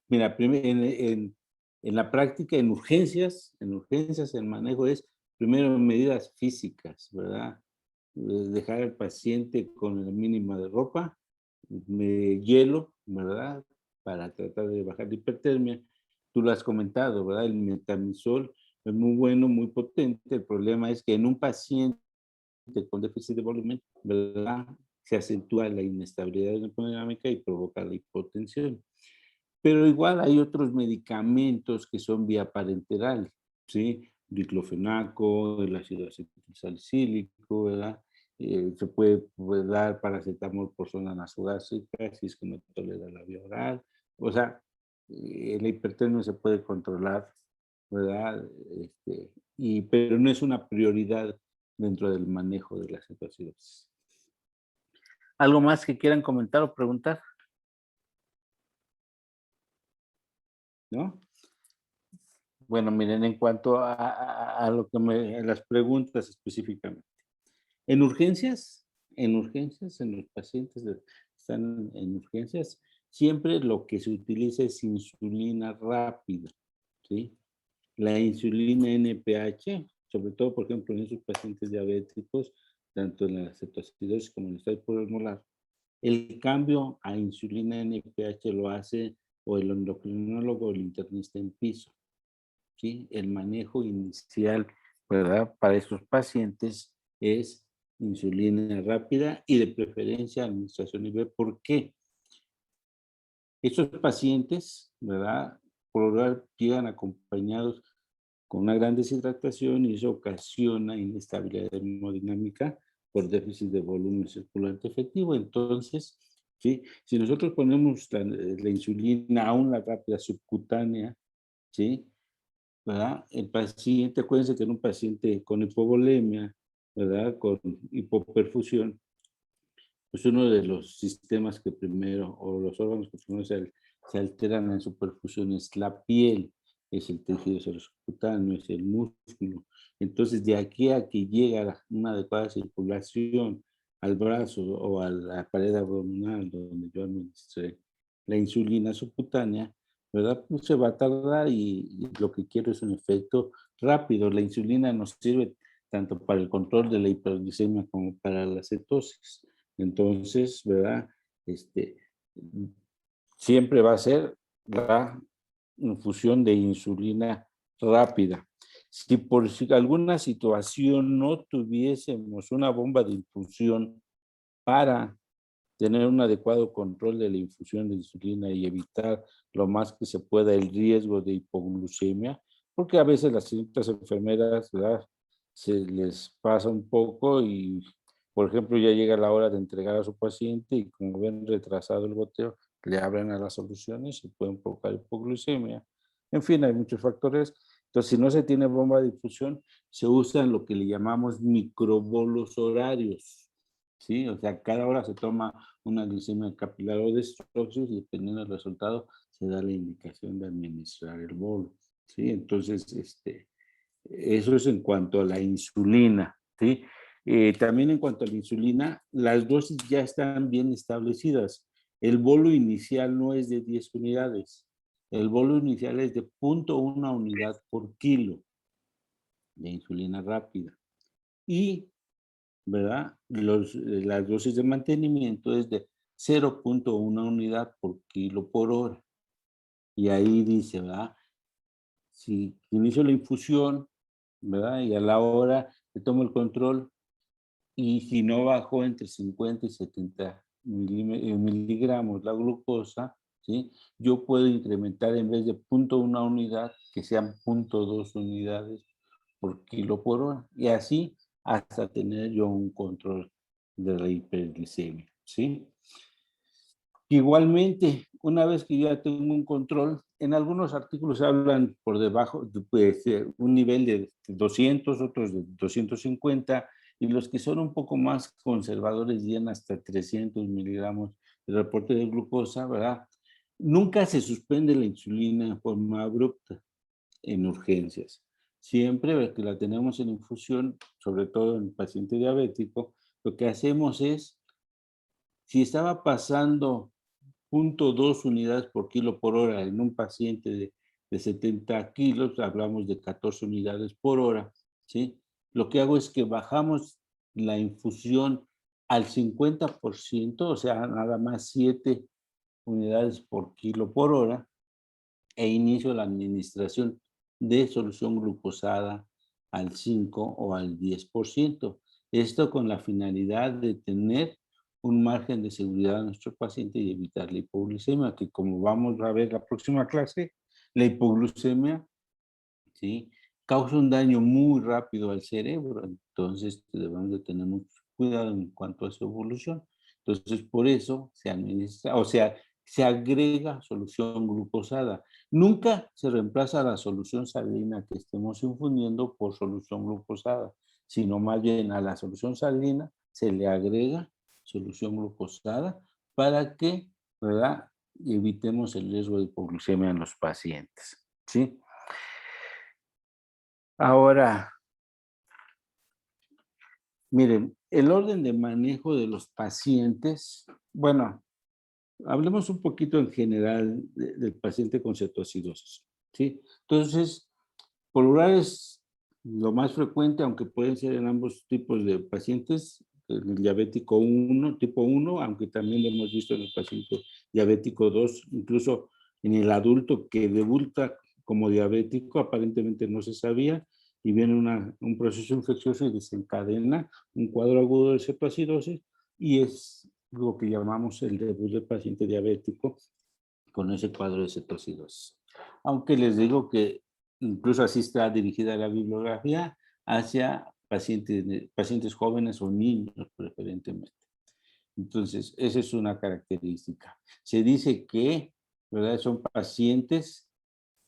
mira, en la práctica, en urgencias, el manejo es primero medidas físicas, ¿verdad? Dejar al paciente con el mínimo de ropa, hielo, ¿verdad? Para tratar de bajar la hipertermia. Tú lo has comentado, ¿verdad? El metamizol es muy bueno, muy potente. El problema es que en un paciente con déficit de volumen, ¿verdad? Se acentúa la inestabilidad hemodinámica y provoca la hipotensión. Pero igual hay otros medicamentos que son vía parenteral, ¿sí? Diclofenaco, el ácido acetilsalicílico, ¿verdad? Se puede dar paracetamol por zona nasogástrica si es que no tolera la vía oral. O sea, la hipertermia se puede controlar, ¿verdad? Pero no es una prioridad dentro del manejo de las situaciones. ¿Algo más que quieran comentar o preguntar? ¿No? Bueno, miren, en cuanto a lo que a las preguntas específicamente. En urgencias, en los pacientes que están en urgencias, siempre lo que se utiliza es insulina rápida, ¿sí? La insulina NPH, sobre todo, por ejemplo, en esos pacientes diabéticos, tanto en la cetoacidosis como en el estado pulmonar, el cambio a insulina NPH lo hace o el endocrinólogo o el internista en piso, ¿sí? El manejo inicial, ¿verdad? Para estos pacientes es insulina rápida y de preferencia administración IV. ¿Por qué? Estos pacientes, ¿verdad? Por lo general llegan acompañados con una gran deshidratación y eso ocasiona inestabilidad hemodinámica por déficit de volumen circulante efectivo. Entonces, ¿sí? Si nosotros ponemos la insulina, aún la rápida subcutánea, ¿sí? ¿Verdad? El paciente, acuérdense que en un paciente con hipovolemia, ¿verdad? Con hipoperfusión, pues uno de los sistemas que primero, o los órganos que primero se alteran en su perfusión es la piel, es el tejido subcutáneo, es el músculo. Entonces, de aquí a que llega una adecuada circulación al brazo o a la pared abdominal donde yo administré la insulina subcutánea, ¿verdad? Pues se va a tardar y lo que quiero es un efecto rápido. La insulina nos sirve tanto para el control de la hiperglicemia como para la cetosis. Entonces, ¿verdad? Siempre va a ser la infusión de insulina rápida. Si por alguna situación no tuviésemos una bomba de infusión para tener un adecuado control de la infusión de insulina y evitar lo más que se pueda el riesgo de hipoglucemia, porque a veces las señoritas enfermeras, ¿verdad? Se les pasa un poco y, por ejemplo, ya llega la hora de entregar a su paciente y como ven retrasado el goteo, le abren a las soluciones y pueden provocar hipoglucemia. En fin, hay muchos factores Entonces, si no se tiene bomba de difusión, se usan lo que le llamamos microbolos horarios, ¿sí? O sea, cada hora se toma una glicemia capilar o dextrosis y dependiendo del resultado, se da la indicación de administrar el bolo, ¿sí? Entonces, eso es en cuanto a la insulina, ¿sí? También en cuanto a la insulina, las dosis ya están bien establecidas. El bolo inicial no es de 10 unidades. El bolo inicial es de 0.1 unidad por kilo de insulina rápida. Y, ¿verdad? Las dosis de mantenimiento es de 0.1 unidad por kilo por hora. Y ahí dice, ¿verdad? Si inicio la infusión, ¿verdad? Y a la hora le tomo el control y si no bajó entre 50 y 70 miligramos la glucosa, ¿sí? Yo puedo incrementar en vez de 0.1 unidad, que sean 0.2 unidades por kilo por hora. Y así hasta tener yo un control de la hiperglicemia, ¿sí? Igualmente, una vez que ya tengo un control, en algunos artículos hablan por debajo, pues, un nivel de 200, otros de 250, y los que son un poco más conservadores llegan hasta 300 miligramos de reporte de glucosa, ¿verdad? Nunca se suspende la insulina en forma abrupta en urgencias. Siempre que la tenemos en infusión, sobre todo en el paciente diabético, lo que hacemos es, si estaba pasando 0.2 unidades por kilo por hora en un paciente de 70 kilos, hablamos de 14 unidades por hora, ¿sí? Lo que hago es que bajamos la infusión al 50%, o sea, nada más 7 unidades por kilo por hora, e inicio la administración de solución glucosada al 5 o al 10%. Esto con la finalidad de tener un margen de seguridad a nuestro paciente y evitar la hipoglucemia, que como vamos a ver la próxima clase, la hipoglucemia, ¿sí?, causa un daño muy rápido al cerebro. Entonces debemos de tener mucho cuidado en cuanto a su evolución. Entonces por eso se administra, o sea, se agrega solución glucosada. Nunca se reemplaza la solución salina que estemos infundiendo por solución glucosada, sino más bien a la solución salina se le agrega solución glucosada para que, ¿verdad?, evitemos el riesgo de hipoglucemia en los pacientes, ¿sí? Ahora, miren, el orden de manejo de los pacientes, bueno, hablemos un poquito en general del paciente con cetoacidosis, ¿sí? Entonces, polular es lo más frecuente, aunque pueden ser en ambos tipos de pacientes, el diabético 1, tipo 1, aunque también lo hemos visto en el paciente diabético 2, incluso en el adulto que debuta como diabético, aparentemente no se sabía, y viene un proceso infeccioso y desencadena un cuadro agudo de cetoacidosis, y es lo que llamamos el debut del paciente diabético con ese cuadro de cetoacidosis. Aunque les digo que incluso así está dirigida la bibliografía hacia pacientes jóvenes o niños preferentemente. Entonces, esa es una característica. Se dice que, ¿verdad?, son pacientes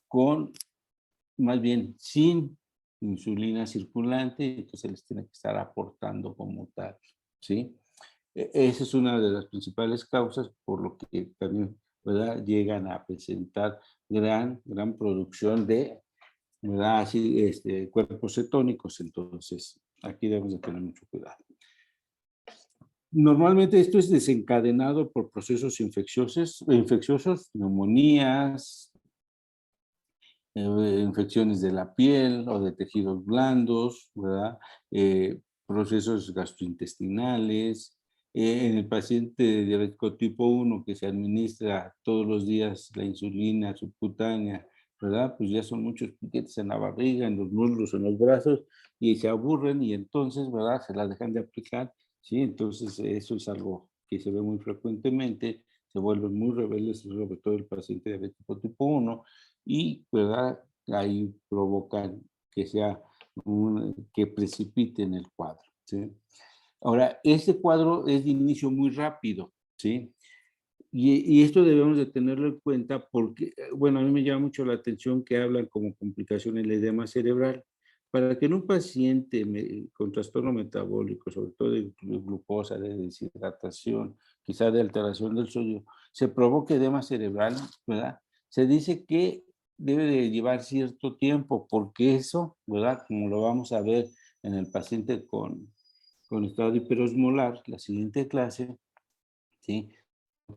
con, más bien, sin insulina circulante, entonces se les tiene que estar aportando como tal, ¿sí? Esa es una de las principales causas por lo que también, ¿verdad?, llegan a presentar gran producción de, ¿verdad?, así, cuerpos cetónicos. Entonces, aquí debemos de tener mucho cuidado. Normalmente esto es desencadenado por procesos infecciosos, neumonías, infecciones de la piel o de tejidos blandos, ¿verdad? Procesos gastrointestinales. En el paciente diabético tipo 1 que se administra todos los días la insulina subcutánea, ¿verdad? Pues ya son muchos piquetes en la barriga, en los muslos, en los brazos, y se aburren y entonces, ¿verdad?, se la dejan de aplicar, ¿sí? Entonces eso es algo que se ve muy frecuentemente, se vuelven muy rebeldes, sobre todo el paciente diabético tipo 1, y, ¿verdad?, ahí provocan que sea que precipiten el cuadro, ¿sí? Ahora, este cuadro es de inicio muy rápido, ¿sí? Y esto debemos de tenerlo en cuenta porque, bueno, a mí me llama mucho la atención que hablan como complicación el edema cerebral. Para que en un paciente con trastorno metabólico, sobre todo de glucosa, de deshidratación, quizá de alteración del sueño, se provoque edema cerebral, ¿verdad? Se dice que debe de llevar cierto tiempo, porque eso, ¿verdad? Como lo vamos a ver en el paciente con estado hiperosmolar, la siguiente clase, ¿sí?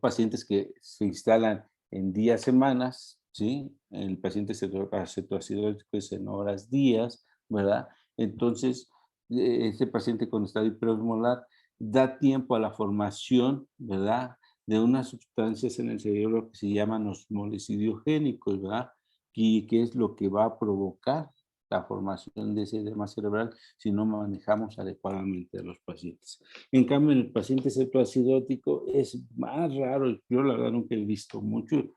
Pacientes que se instalan en días, semanas, ¿sí? El paciente cetoacidótico es en horas, días, ¿verdad? Entonces, este paciente con estado hiperosmolar da tiempo a la formación, ¿verdad? De unas sustancias en el cerebro que se llaman osmoles idiogénicos, ¿verdad? Y que es lo que va a provocar la formación de ese edema cerebral si no manejamos adecuadamente a los pacientes. En cambio, en el paciente cetoacidótico es más raro. Yo la verdad nunca he visto bueno,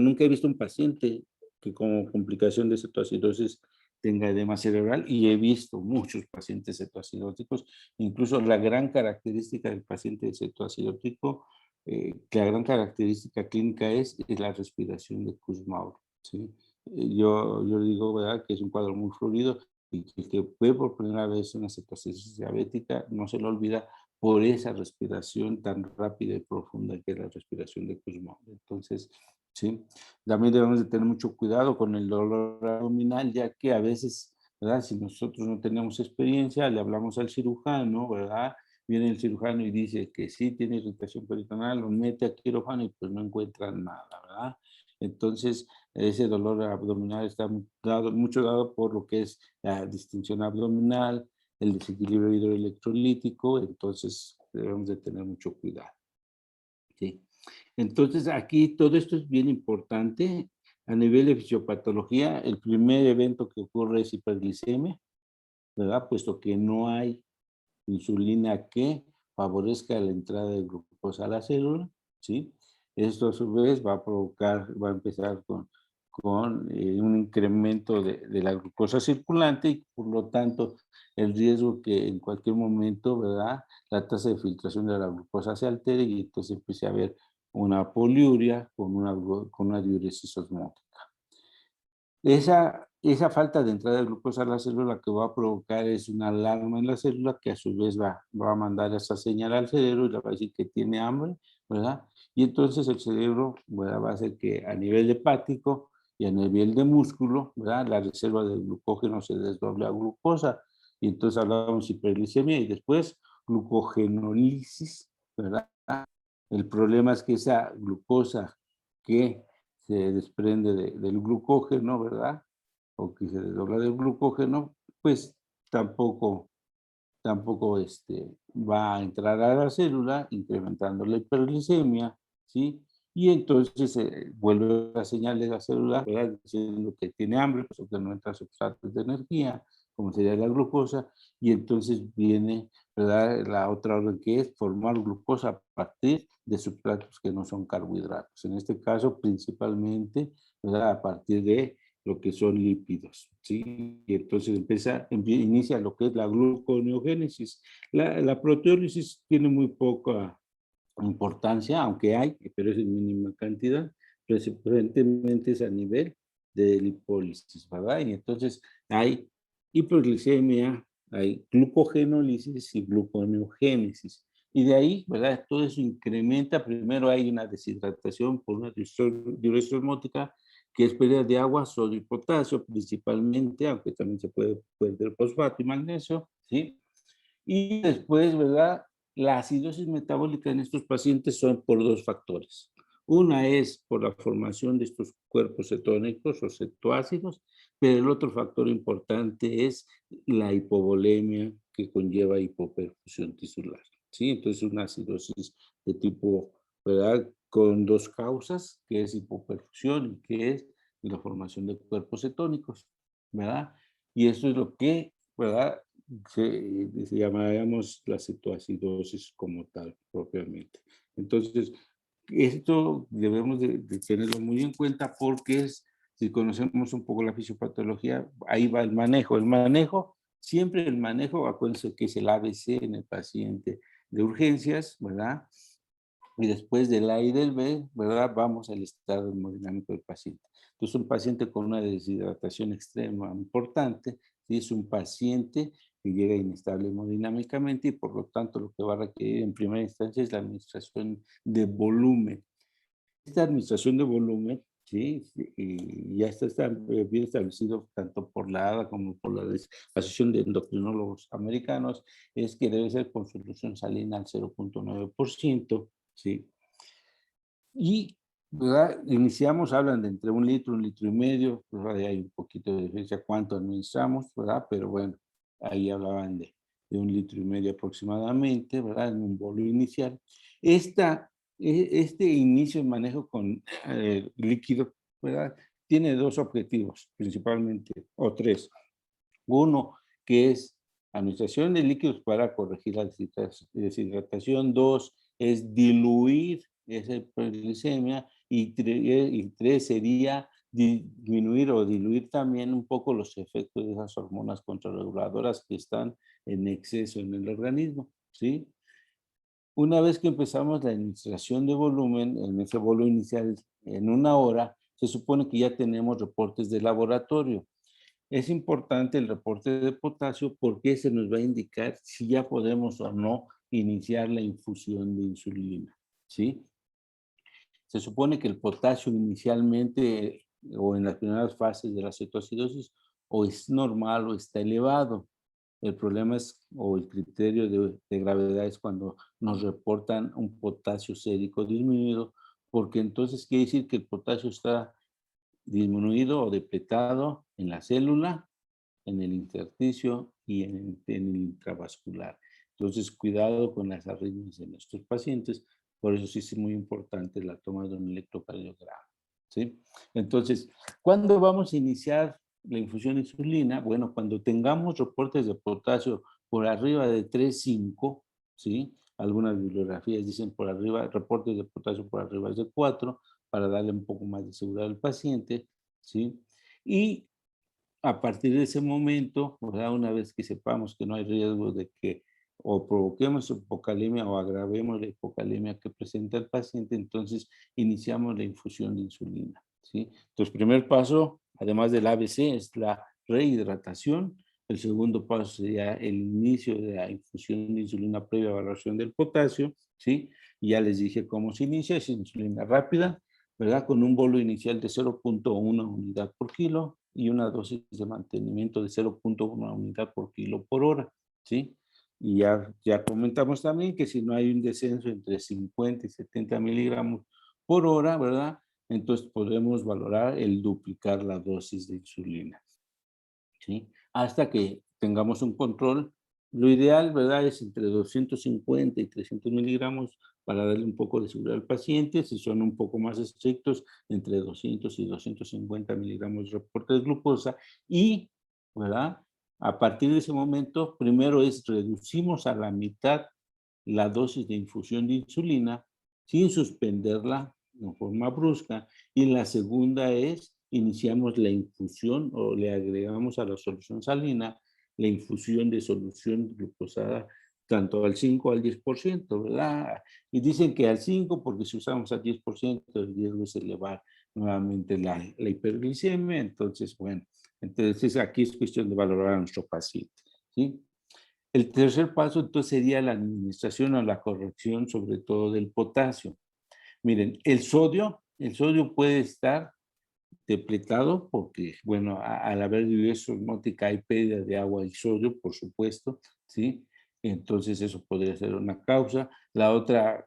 nunca he visto un paciente que como complicación de cetoacidosis tenga edema cerebral, y he visto muchos pacientes cetoacidóticos. Incluso la gran característica del paciente cetoacidótico, la gran característica clínica es la respiración de Kussmaul, ¿sí? Yo digo, ¿verdad?, que es un cuadro muy fluido, y que ve por primera vez una cetoacidosis diabética no se lo olvida por esa respiración tan rápida y profunda que es la respiración de Kussmaul. Entonces, sí, también debemos de tener mucho cuidado con el dolor abdominal, ya que a veces, ¿verdad?, si nosotros no tenemos experiencia, le hablamos al cirujano, ¿verdad? Viene el cirujano y dice que sí tiene irritación peritoneal, lo mete a quirófano y pues no encuentran nada, ¿verdad? Entonces, ese dolor abdominal está mucho dado por lo que es la distensión abdominal, el desequilibrio hidroelectrolítico. Entonces debemos de tener mucho cuidado, ¿sí? Entonces aquí todo esto es bien importante. A nivel de fisiopatología, el primer evento que ocurre es hiperglicemia, ¿verdad? Puesto que no hay insulina que favorezca la entrada de glucosa a la célula, ¿sí? Esto a su vez va a empezar con un incremento de la glucosa circulante, y por lo tanto el riesgo que en cualquier momento, ¿verdad?, la tasa de filtración de la glucosa se altere y entonces empiece a haber una poliuria con una diuresis osmótica. Esa falta de entrada de glucosa a la célula que va a provocar es una alarma en la célula, que a su vez va a mandar esa señal al cerebro y le va a decir que tiene hambre, ¿verdad? Y entonces el cerebro, ¿verdad?, va a hacer que a nivel hepático y a nivel de músculo, ¿verdad?, la reserva de glucógeno se desdoble a glucosa. Y entonces hablamos hiperglicemia y después glucogenólisis, ¿verdad? El problema es que esa glucosa que se desprende del glucógeno, ¿verdad?, o que se desdobla del glucógeno, pues tampoco va a entrar a la célula, incrementando la hiperglicemia, ¿sí? Y entonces vuelve a señal de la célula, ¿verdad?, diciendo que tiene hambre, pues, o que no entra sustratos de energía, como sería la glucosa, y entonces viene, ¿verdad?, la otra orden, que es formar glucosa a partir de sustratos que no son carbohidratos. En este caso, principalmente, ¿verdad?, a partir de lo que son lípidos, ¿sí? Y entonces inicia lo que es la gluconeogénesis. La proteólisis tiene muy poca importancia, aunque hay, pero es en mínima cantidad, preferentemente es a nivel de lipólisis, ¿verdad? Y entonces hay hiperglicemia, hay glucogenólisis y gluconeogénesis. Y de ahí, ¿verdad?, todo eso incrementa. Primero hay una deshidratación por una diuresis osmótica, que es pérdida de agua, sodio y potasio principalmente, aunque también se puede perder fosfato y magnesio, ¿sí? Y después, ¿verdad?, la acidosis metabólica en estos pacientes son por dos factores. Una es por la formación de estos cuerpos cetónicos o cetoácidos, pero el otro factor importante es la hipovolemia, que conlleva hipoperfusión tisular, ¿sí? Entonces una acidosis de tipo, ¿verdad?, con dos causas, que es hipoperfusión y que es la formación de cuerpos cetónicos, ¿verdad? Y eso es lo que, ¿verdad?, se llamaríamos la cetoacidosis como tal, propiamente. Entonces, esto debemos de tenerlo muy en cuenta, porque si conocemos un poco la fisiopatología, ahí va el manejo. Siempre el manejo, acuérdense que es el ABC en el paciente de urgencias, ¿verdad? y después del A y del B, ¿verdad? Vamos al estado hemodinámico del paciente. Entonces, un paciente con una deshidratación extrema importante, ¿sí? Es un paciente que llega inestable hemodinámicamente y por lo tanto lo que va a requerir en primera instancia es la administración de volumen. Esta administración de volumen, ¿sí? Y ya está bien establecido tanto por la ADA como por la Asociación de Endocrinólogos Americanos, es que debe ser con solución salina al 0.9%, ¿sí? Y, ¿verdad? Iniciamos, hablan de entre 1 litro, 1 litro y medio, pues ahí hay un poquito de diferencia cuánto administramos, ¿verdad? Pero bueno, ahí hablaban de 1 litro y medio aproximadamente, ¿verdad? En un bolo inicial. Este inicio de manejo con líquido, ¿verdad? Tiene dos objetivos principalmente, o tres. Uno, que es administración de líquidos para corregir la deshidratación. Dos, es diluir esa hiperglicemia. Y tres sería disminuir o diluir también un poco los efectos de esas hormonas contrarreguladoras que están en exceso en el organismo, ¿sí? Una vez que empezamos la administración de volumen, en ese bolo inicial en 1 hora, se supone que ya tenemos reportes de laboratorio. Es importante el reporte de potasio porque se nos va a indicar si ya podemos o no iniciar la infusión de insulina, ¿sí? Se supone que el potasio inicialmente o en las primeras fases de la cetoacidosis o es normal o está elevado. El problema es, o el criterio de gravedad es cuando nos reportan un potasio sérico disminuido, porque entonces quiere decir que el potasio está disminuido o depletado en la célula, en el intersticio y en el intravascular. Entonces, cuidado con las arritmias en estos pacientes. Por eso sí es muy importante la toma de un electrocardiograma, ¿sí? Entonces, ¿cuándo vamos a iniciar la infusión de insulina? Bueno, cuando tengamos reportes de potasio por arriba de 3,5, ¿sí? Algunas bibliografías dicen por arriba, reportes de potasio por arriba de 4, para darle un poco más de seguridad al paciente, ¿sí? Y a partir de ese momento, o sea, una vez que sepamos que no hay riesgo de que o provoquemos hipocalemia o agravemos la hipocalemia que presenta el paciente, entonces iniciamos la infusión de insulina, ¿sí? Entonces, primer paso, además del ABC, es la rehidratación. El segundo paso sería el inicio de la infusión de insulina previa evaluación del potasio, ¿sí? Y ya les dije cómo se inicia, es insulina rápida, ¿verdad? Con un bolo inicial de 0.1 unidad por kilo y una dosis de mantenimiento de 0.1 unidad por kilo por hora, ¿sí? Y ya comentamos también que si no hay un descenso entre 50 y 70 miligramos por hora, ¿verdad? Entonces podemos valorar el duplicar la dosis de insulina, ¿sí? Hasta que tengamos un control. Lo ideal, ¿verdad? Es entre 250 y 300 miligramos para darle un poco de seguridad al paciente. Si son un poco más estrictos, entre 200 y 250 miligramos de reporte de glucosa. Y, ¿verdad? A partir de ese momento, primero reducimos a la mitad la dosis de infusión de insulina sin suspenderla de forma brusca. Y la segunda es, iniciamos la infusión o le agregamos a la solución salina la infusión de solución glucosada tanto al 5 al 10%, ¿verdad? Y dicen que al 5 porque si usamos al 10% el riesgo es elevar nuevamente la hiperglicemia. Entonces, bueno, entonces aquí es cuestión de valorar a nuestro paciente, ¿sí? El tercer paso entonces sería la administración o la corrección sobre todo del potasio. Miren, el sodio puede estar depletado porque, bueno, al haber diuresis osmótica hay pérdida de agua y sodio, por supuesto, ¿sí? Entonces eso podría ser una causa. La otra,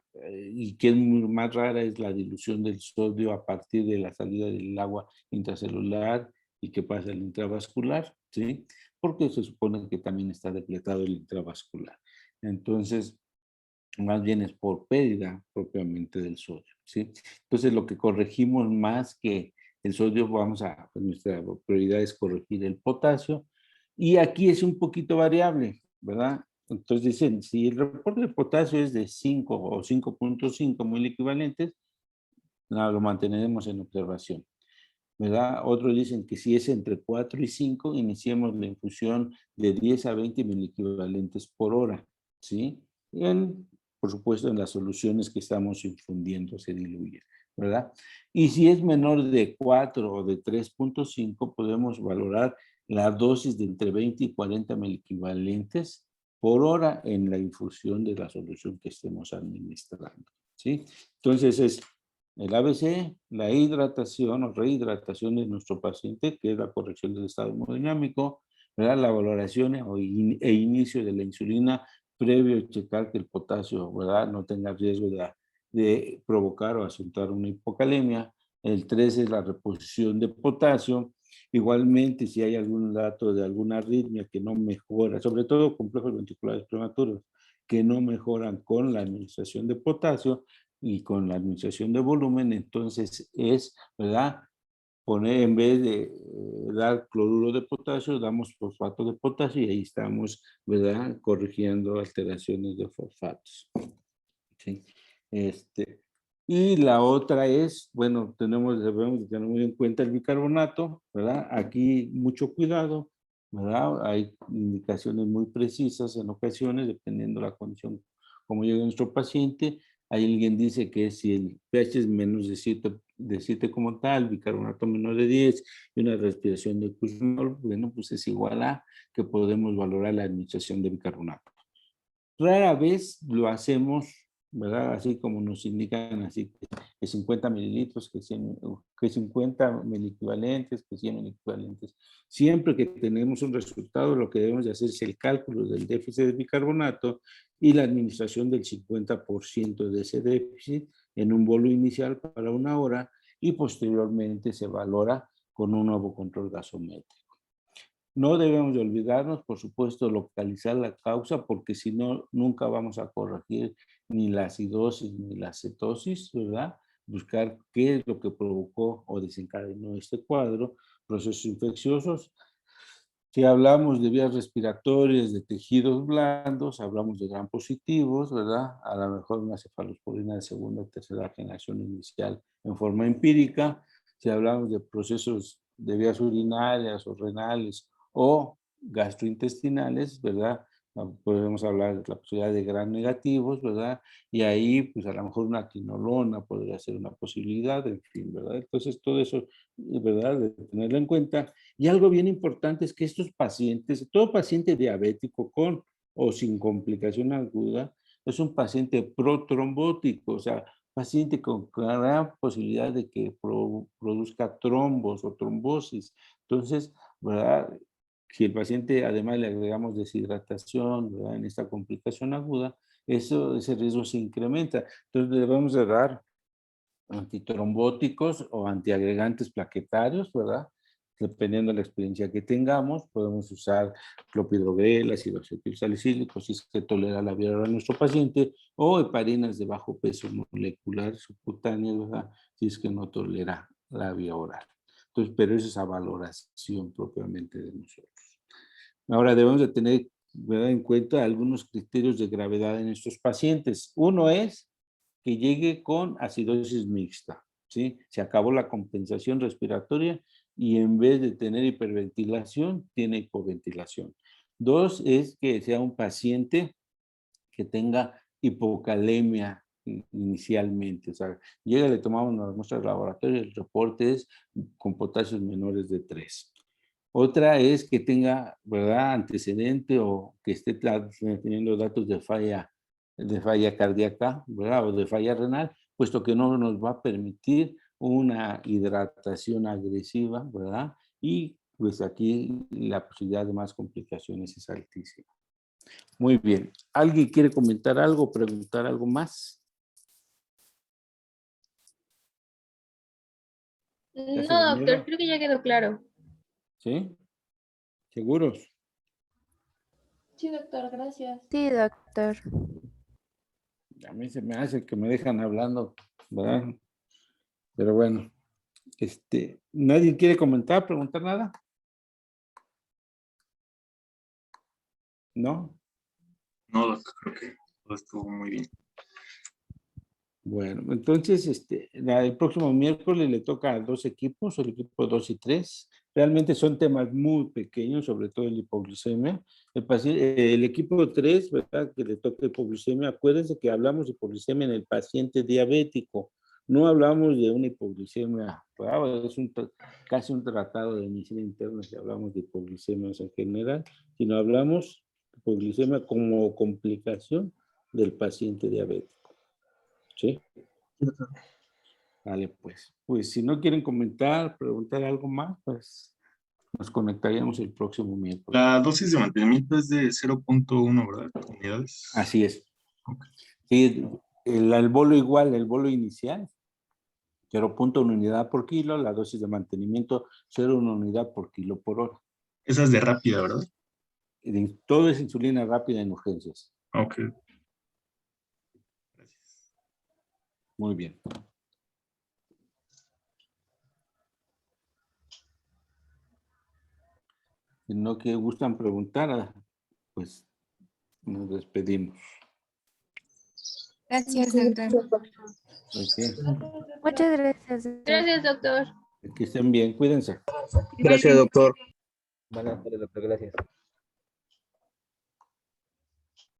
y que es más rara, es la dilución del sodio a partir de la salida del agua intracelular y que pasa al intravascular, ¿sí? Porque se supone que también está depletado el intravascular. Entonces, más bien es por pérdida propiamente del sodio, ¿sí? Entonces, lo que corregimos más que el sodio, nuestra prioridad es corregir el potasio. Y aquí es un poquito variable, ¿verdad? Entonces dicen, si el reporte de potasio es de 5 o 5.5 muy equivalentes, lo mantenemos en observación, ¿verdad? Otros dicen que si es entre 4 y 5, iniciemos la infusión de 10 a 20 miliequivalentes por hora, ¿sí? por supuesto, en las soluciones que estamos infundiendo se diluye, ¿verdad? Y si es menor de 4 o de 3.5, podemos valorar la dosis de entre 20 y 40 miliequivalentes por hora en la infusión de la solución que estemos administrando, ¿sí? Entonces es el ABC, la hidratación o rehidratación de nuestro paciente, que es la corrección del estado hemodinámico, ¿verdad? La valoración e inicio de la insulina previo a checar que el potasio, ¿verdad?, no tenga riesgo de provocar o acentuar una hipocalemia. El 3 es la reposición de potasio. Igualmente, si hay algún dato de alguna arritmia que no mejora, sobre todo complejos ventriculares prematuros, que no mejoran con la administración de potasio y con la administración de volumen, entonces es, ¿verdad?, poner, en vez de dar cloruro de potasio, damos fosfato de potasio y ahí estamos, ¿verdad?, corrigiendo alteraciones de fosfatos. ¿Sí? Y la otra es, bueno, debemos tener muy en cuenta el bicarbonato, ¿verdad? Aquí mucho cuidado, ¿verdad? Hay indicaciones muy precisas en ocasiones, dependiendo de la condición, como llega nuestro paciente. Hay alguien dice que si el pH es menos de 7 como tal, bicarbonato menos de 10 y una respiración de Kuznetsov, bueno, pues es igual a que podemos valorar la administración de bicarbonato. Rara vez lo hacemos, ¿verdad? Así como nos indican, así que 50 mililitros, que 50 miliequivalentes, que 100 miliequivalentes. Siempre que tenemos un resultado, lo que debemos de hacer es el cálculo del déficit de bicarbonato y la administración del 50% de ese déficit en un bolo inicial para 1 hora y posteriormente se valora con un nuevo control gasométrico. No debemos de olvidarnos, por supuesto, localizar la causa, porque si no, nunca vamos a corregir ni la acidosis ni la cetosis, ¿verdad? Buscar qué es lo que provocó o desencadenó este cuadro, procesos infecciosos. Si hablamos de vías respiratorias, de tejidos blandos, hablamos de gram positivos, ¿verdad? A lo mejor una cefalosporina de segunda o tercera generación inicial en forma empírica. Si hablamos de procesos de vías urinarias o renales o gastrointestinales, ¿verdad? Podemos hablar de la posibilidad de gram negativos, ¿verdad? Y ahí, pues a lo mejor una quinolona podría ser una posibilidad, en fin, ¿verdad? Entonces, todo eso, ¿verdad? De tenerlo en cuenta. Y algo bien importante es que estos pacientes, todo paciente diabético con o sin complicación aguda, es un paciente protrombótico, o sea, paciente con gran posibilidad de que produzca trombos o trombosis. Entonces, ¿verdad? Si el paciente además le agregamos deshidratación, ¿verdad?, en esta complicación aguda, ese riesgo se incrementa. Entonces debemos de dar antitrombóticos o antiagregantes plaquetarios, ¿verdad? Dependiendo de la experiencia que tengamos, podemos usar clopidogrel, ácido acetilsalicílico, si es que tolera la vía oral nuestro paciente, o heparinas de bajo peso molecular subcutáneo, ¿verdad?, si es que no tolera la vía oral. Entonces, pero eso es a valoración propiamente de nosotros. Ahora debemos de tener, ¿verdad?, en cuenta algunos criterios de gravedad en estos pacientes. Uno es que llegue con acidosis mixta, ¿sí? Se acabó la compensación respiratoria y en vez de tener hiperventilación, tiene hipoventilación. 2 es que sea un paciente que tenga hipocalemia inicialmente, o sea, llega, le tomamos una muestra de laboratorio, el reporte es con potasios menores de 3. Otra es que tenga, ¿verdad?, antecedente o que esté teniendo datos de falla cardíaca, ¿verdad?, o de falla renal, puesto que no nos va a permitir una hidratación agresiva, ¿verdad? Y pues aquí la posibilidad de más complicaciones es altísima. Muy bien. ¿Alguien quiere comentar algo, preguntar algo más? No, doctor, creo que ya quedó claro. ¿Sí? ¿Seguros? Sí, doctor, gracias. Sí, doctor. A mí se me hace que me dejan hablando, ¿verdad? Pero bueno, ¿nadie quiere comentar, preguntar nada? ¿No? No, doctor, creo que todo estuvo muy bien. Bueno, entonces, el próximo miércoles le toca a 2 equipos, el equipo 2 y 3. Realmente son temas muy pequeños, sobre todo el hipoglucemia. El equipo 3, ¿verdad? Que le toca hipoglucemia, acuérdense que hablamos de hipoglucemia en el paciente diabético. No hablamos de una hipoglucemia, es casi un tratado de medicina interna si hablamos de hipoglucemias en general, sino hablamos de hipoglucemia como complicación del paciente diabético. ¿Sí? Vale, pues. Pues si no quieren comentar, preguntar algo más, pues nos conectaríamos el próximo miércoles. La dosis de mantenimiento es de 0.1, ¿verdad? Unidades. Así es. Okay. Sí, el bolo igual, el bolo inicial, 0.1 unidad por kilo, la dosis de mantenimiento 0.1 unidad por kilo por hora. Esa es de rápida, ¿verdad? Todo es insulina rápida en urgencias. Ok. Gracias. Muy bien. Si no que gustan preguntar, pues nos despedimos. Gracias, doctor. Okay. Muchas gracias. Gracias, doctor. Que estén bien, cuídense. Gracias, doctor. Buenas tardes, doctor. Gracias.